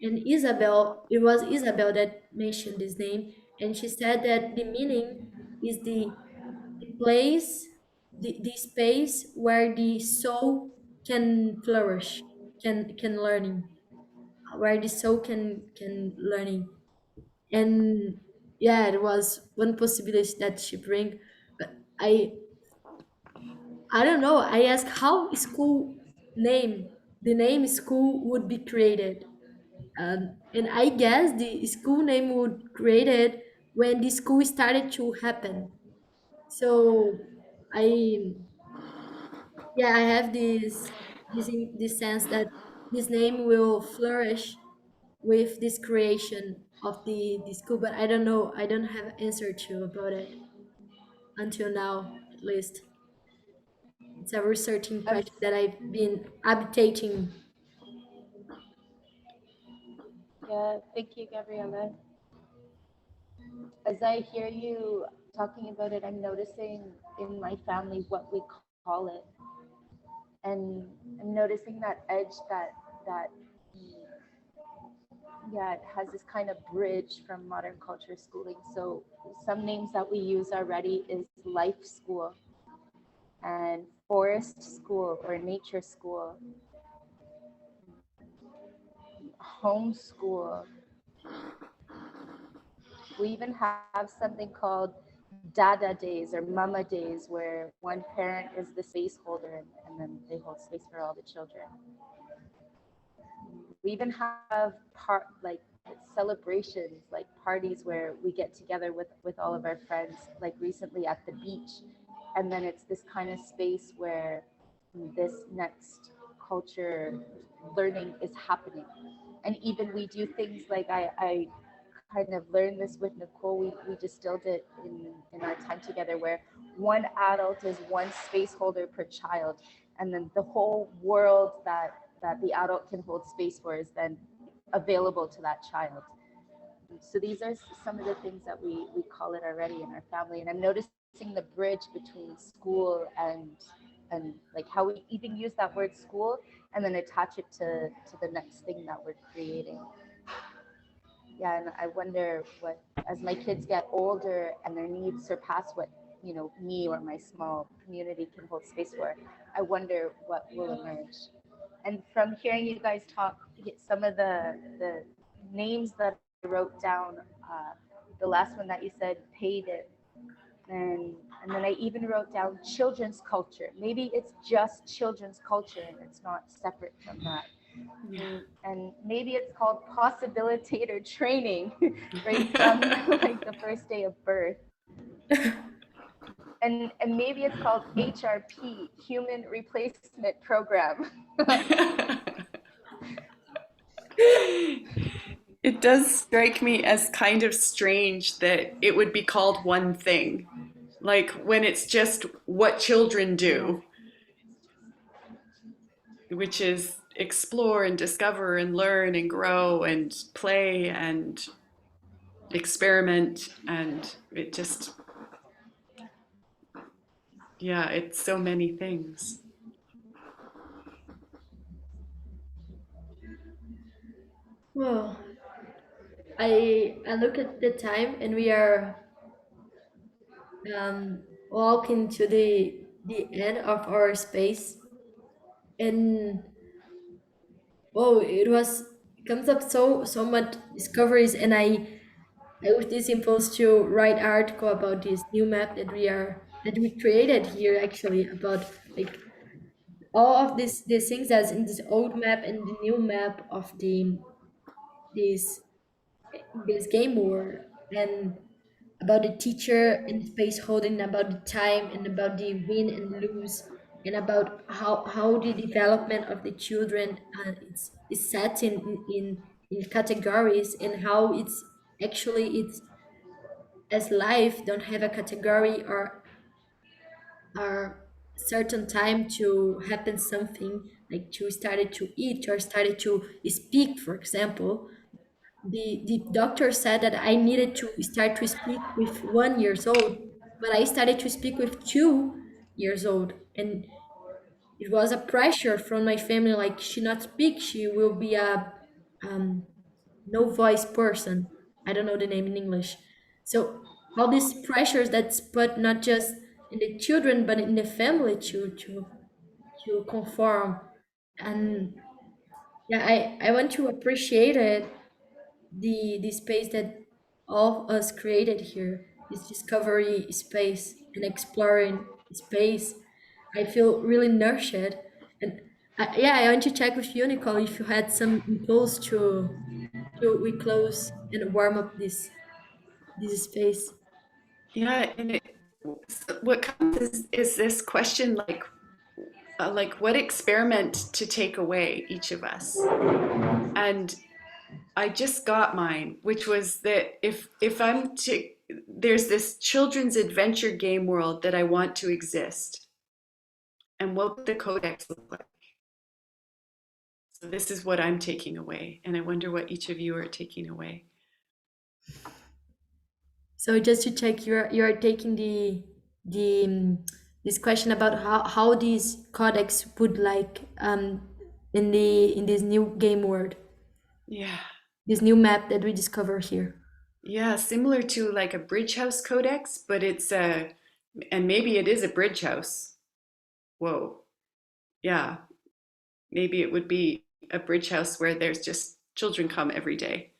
And Isabel, it was Isabel that mentioned this name, and she said that the meaning is the place, the space where the soul can flourish, can learning, where the soul can learning. And yeah, it was one possibility that she bring. But I don't know. I ask how school name, the name school would be created. And I guess the school name would created when the school started to happen. So I yeah, I have this sense that this name will flourish with this creation of the school, but I don't know. I don't have answer to about it until now, at least. It's a researching As question that I've been updating. yeah, thank you, Gabriella. As I hear you talking about it, I'm noticing in my family what we call it, and I'm noticing that edge that yeah, it has this kind of bridge from modern culture schooling. So some names that we use already is life school and forest school or nature school, homeschool. We even have something called dada days or mama days where one parent is the space holder and then they hold space for all the children. We even have celebrations, like parties where we get together with all of our friends, like recently at the beach, and then it's this kind of space where this next culture learning is happening. And even we do things like I kind of learned this with Nicole. We distilled it in our time together where one adult is one space holder per child. And then the whole world that the adult can hold space for is then available to that child. So these are some of the things that we call it already in our family. And I'm noticing the bridge between school and like how we even use that word school and then attach it to the next thing that we're creating. Yeah, and I wonder what, as my kids get older and their needs surpass what me or my small community can hold space for, I wonder what will emerge. And from hearing you guys talk, some of the names that I wrote down, the last one that you said, paid it, and then I even wrote down children's culture. Maybe it's just children's culture and it's not separate from that. Yeah. And maybe it's called possibilitator training right from like the first day of birth. And maybe it's called HRP, human replacement program. It does strike me as kind of strange that it would be called one thing. Like when it's just what children do, which is explore and discover and learn and grow and play and experiment. And it just, yeah, it's so many things. Well, I look at the time and we are walking to the end of our space, and oh, it comes up so much discoveries, and I was this impulse to write article about this new map that we created here actually about like all of these things that's in this old map and the new map of this this game world, and about the teacher and space holding, about the time and about the win and lose, and about how the development of the children is set in categories, and how it's actually it's as life don't have a category or certain time to happen something, like to started to eat or started to speak, for example. The doctor said that I needed to start to speak with 1 years old, but I started to speak with 2 years old. And it was a pressure from my family, like she not speak, she will be a um, no voice person. I don't know the name in English. So all these pressures that's put not just in the children but in the family to conform. And yeah, I want to appreciate it, the space that all of us created here, this discovery space and exploring space. I feel really nourished. And yeah, I want to check with you, Nicole, if you had some impulse to we close and warm up this space. Yeah, and what comes is this question like what experiment to take away each of us. And I just got mine, which was that if I'm to there's this children's adventure game world that I want to exist. And what would the codex look like? So this is what I'm taking away, and I wonder what each of you are taking away. So just to check, you're taking the this question about how these codex would like in this new game world, Yeah. this new map that we discover here. Yeah, similar to like a bridge house codex, but it's a and maybe it is a bridge house. Whoa. Yeah, maybe it would be a bridge house where there's just children come every day.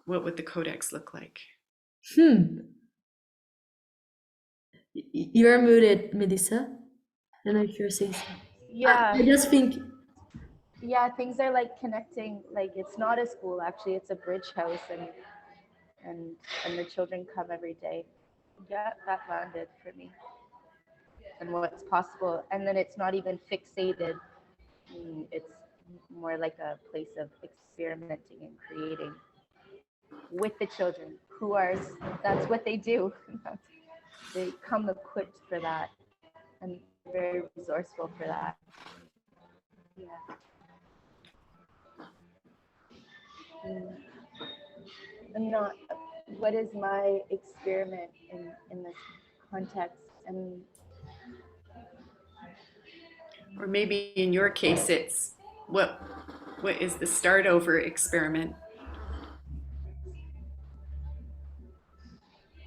What would the codex look like? Hmm. You're muted, Melissa. I don't know if you're saying something. Yeah, I just think, yeah, things are like connecting. Like it's not a school actually; it's a bridge house, and and the children come every day. Yeah, that landed for me, and what's possible. And then it's not even fixated. It's more like a place of experimenting and creating with the children who are. That's what they do. They come equipped for that, and they're very resourceful for that. Yeah. Mm. And not what is my experiment in this context, and Or maybe in your case it's what what is the start over experiment?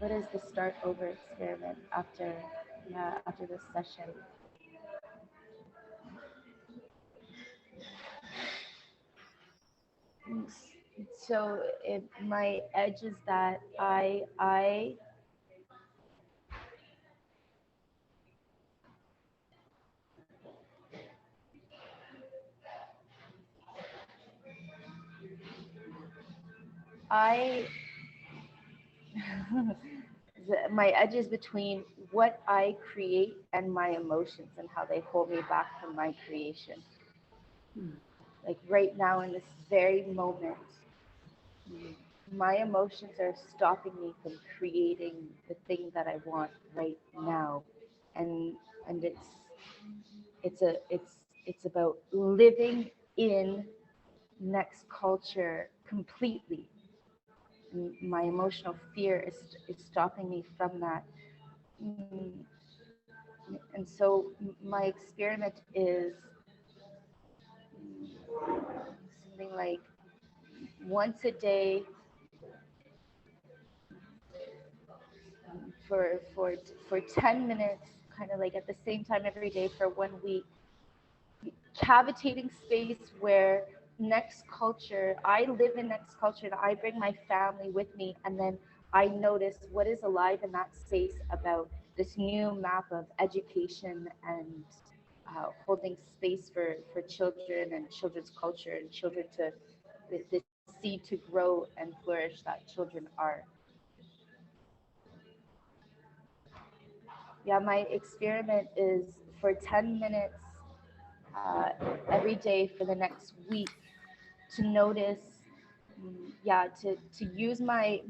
what is the start over experiment after, yeah, after this session. So my edge is that I my edge is between what I create and my emotions and how they hold me back from my creation. Hmm. Like right now in this very moment, my emotions are stopping me from creating the thing that I want right now. And and it's about living in next culture completely. And my emotional fear is stopping me from that. Mm, And so my experiment is something like once a day for 10 minutes, kind of like at the same time every day for 1 week, cavitating space where next culture, I live in next culture and I bring my family with me, and then I notice what is alive in that space about this new map of education and holding space for children and children's culture and children to this seed to grow and flourish that children are. Yeah, my experiment is for 10 minutes uh, every day for the next week to notice yeah, to use my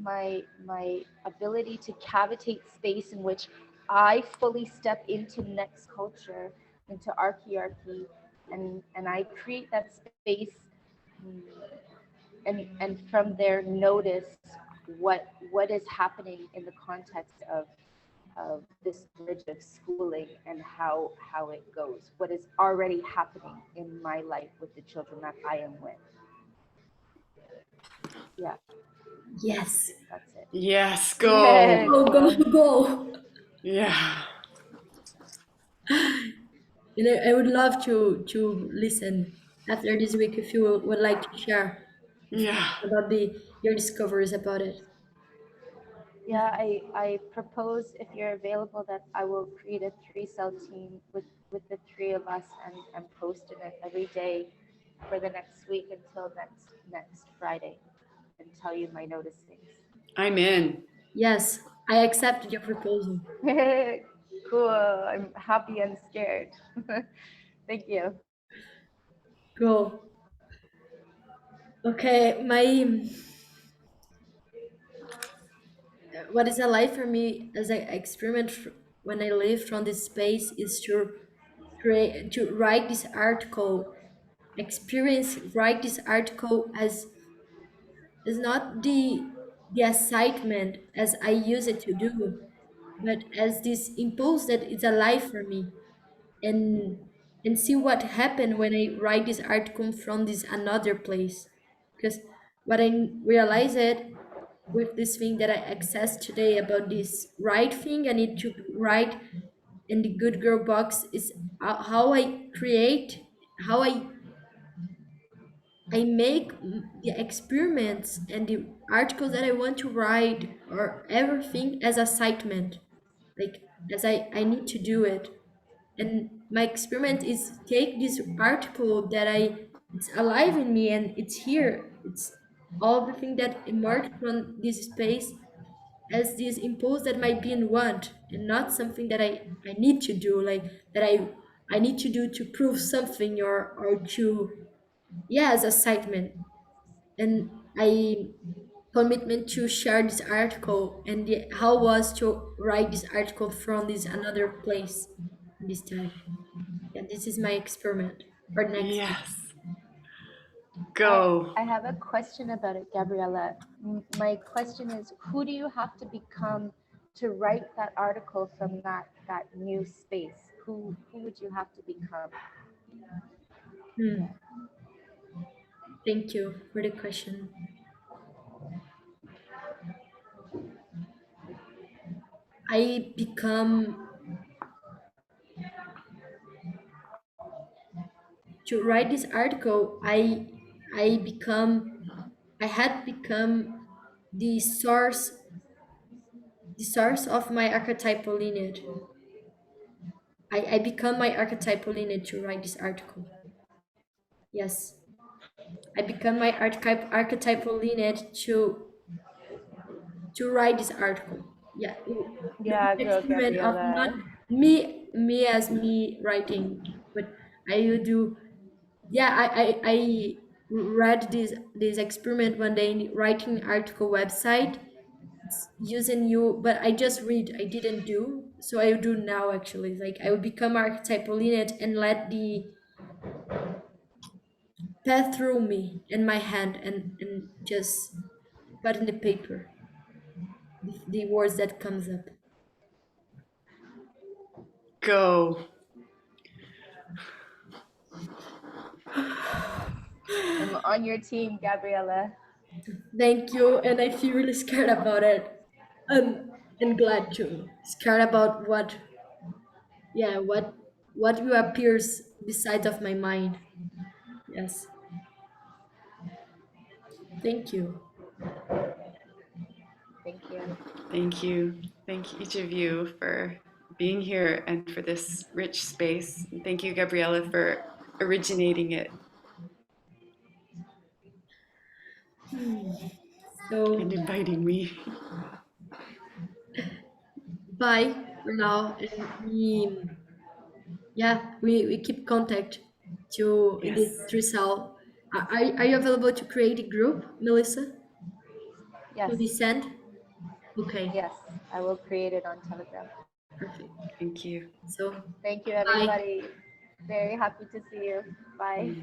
ability to cavitate space in which I fully step into next culture, into archaearchy, and I create that space, mm, and from there notice what is happening in the context of this bridge of schooling, and how it goes, what is already happening in my life with the children that I am with. Yeah, Yes. that's it. Yes, go. Go, go, Cool. go. Yeah. And I would love to listen after this week if you would like to share with me Yeah. about the your discoveries about it. Yeah, I propose, if you're available, that I will create a 3-cell team with the three of us, and post in it every day for the next week until next Friday, and tell you my noticings. I'm in. Yes, I accepted your proposal. Cool. I'm happy and scared. Thank you. Cool. Okay, my what is alive for me as I experiment when I live from this space is to create to write this article. Experience write this article as is not the excitement as I use it to do, but as this impulse that is alive for me, and see what happened when I write this article from this another place. Because what I realized it with this thing that I accessed today about this right thing I need to write in the good girl box is how I create, how I make the experiments and the articles that I want to write or everything as excitement, like as I need to do it. And my experiment is take this article that it's alive in me and it's here. It's all the thing that emerged from this space as this impulse that might be in want and not something that I need to do, like that I need to do to prove something or to yeah as excitement. And I commitment to share this article and how was to write this article from this another place this time. Yeah, this is my experiment for next week. Yes. I Go. I have a question about it, Gabriella. My question is, who do you have to become to write that article from that new space? Who would you have to become? Hmm. Thank you for the question. I become to write this article. I had become the source the source of my archetypal lineage. I become my archetypal lineage to write this article. Yes, I become my archetypal lineage to write this article. Yeah, the Yeah, girl, experiment of not Gabriella. me as me writing, but I will do. Yeah, I read this experiment one day in the writing article website. It's using you, but I just read. I didn't do, so I will do now actually. Like I will become archetypal lineage and let the path through me in my hand and just put in the paper the words that comes up. Go. I'm on your team, Gabriella. Thank you, and I feel really scared about it. And glad too. Scared about yeah, what will appears besides of my mind. Yes. Thank you. Thank you. Thank you. Thank each of you for being here and for this rich space. And thank you, Gabriella, for originating it Hmm. and So inviting me. bye for now, and we keep contact to in Yes. this three cell. Are you available to create a group, Melissa, Yes, to be sent? Okay, yes, I will create it on Telegram. perfect. Thank you. So, Thank you, bye. everybody. Very happy to see you. Bye.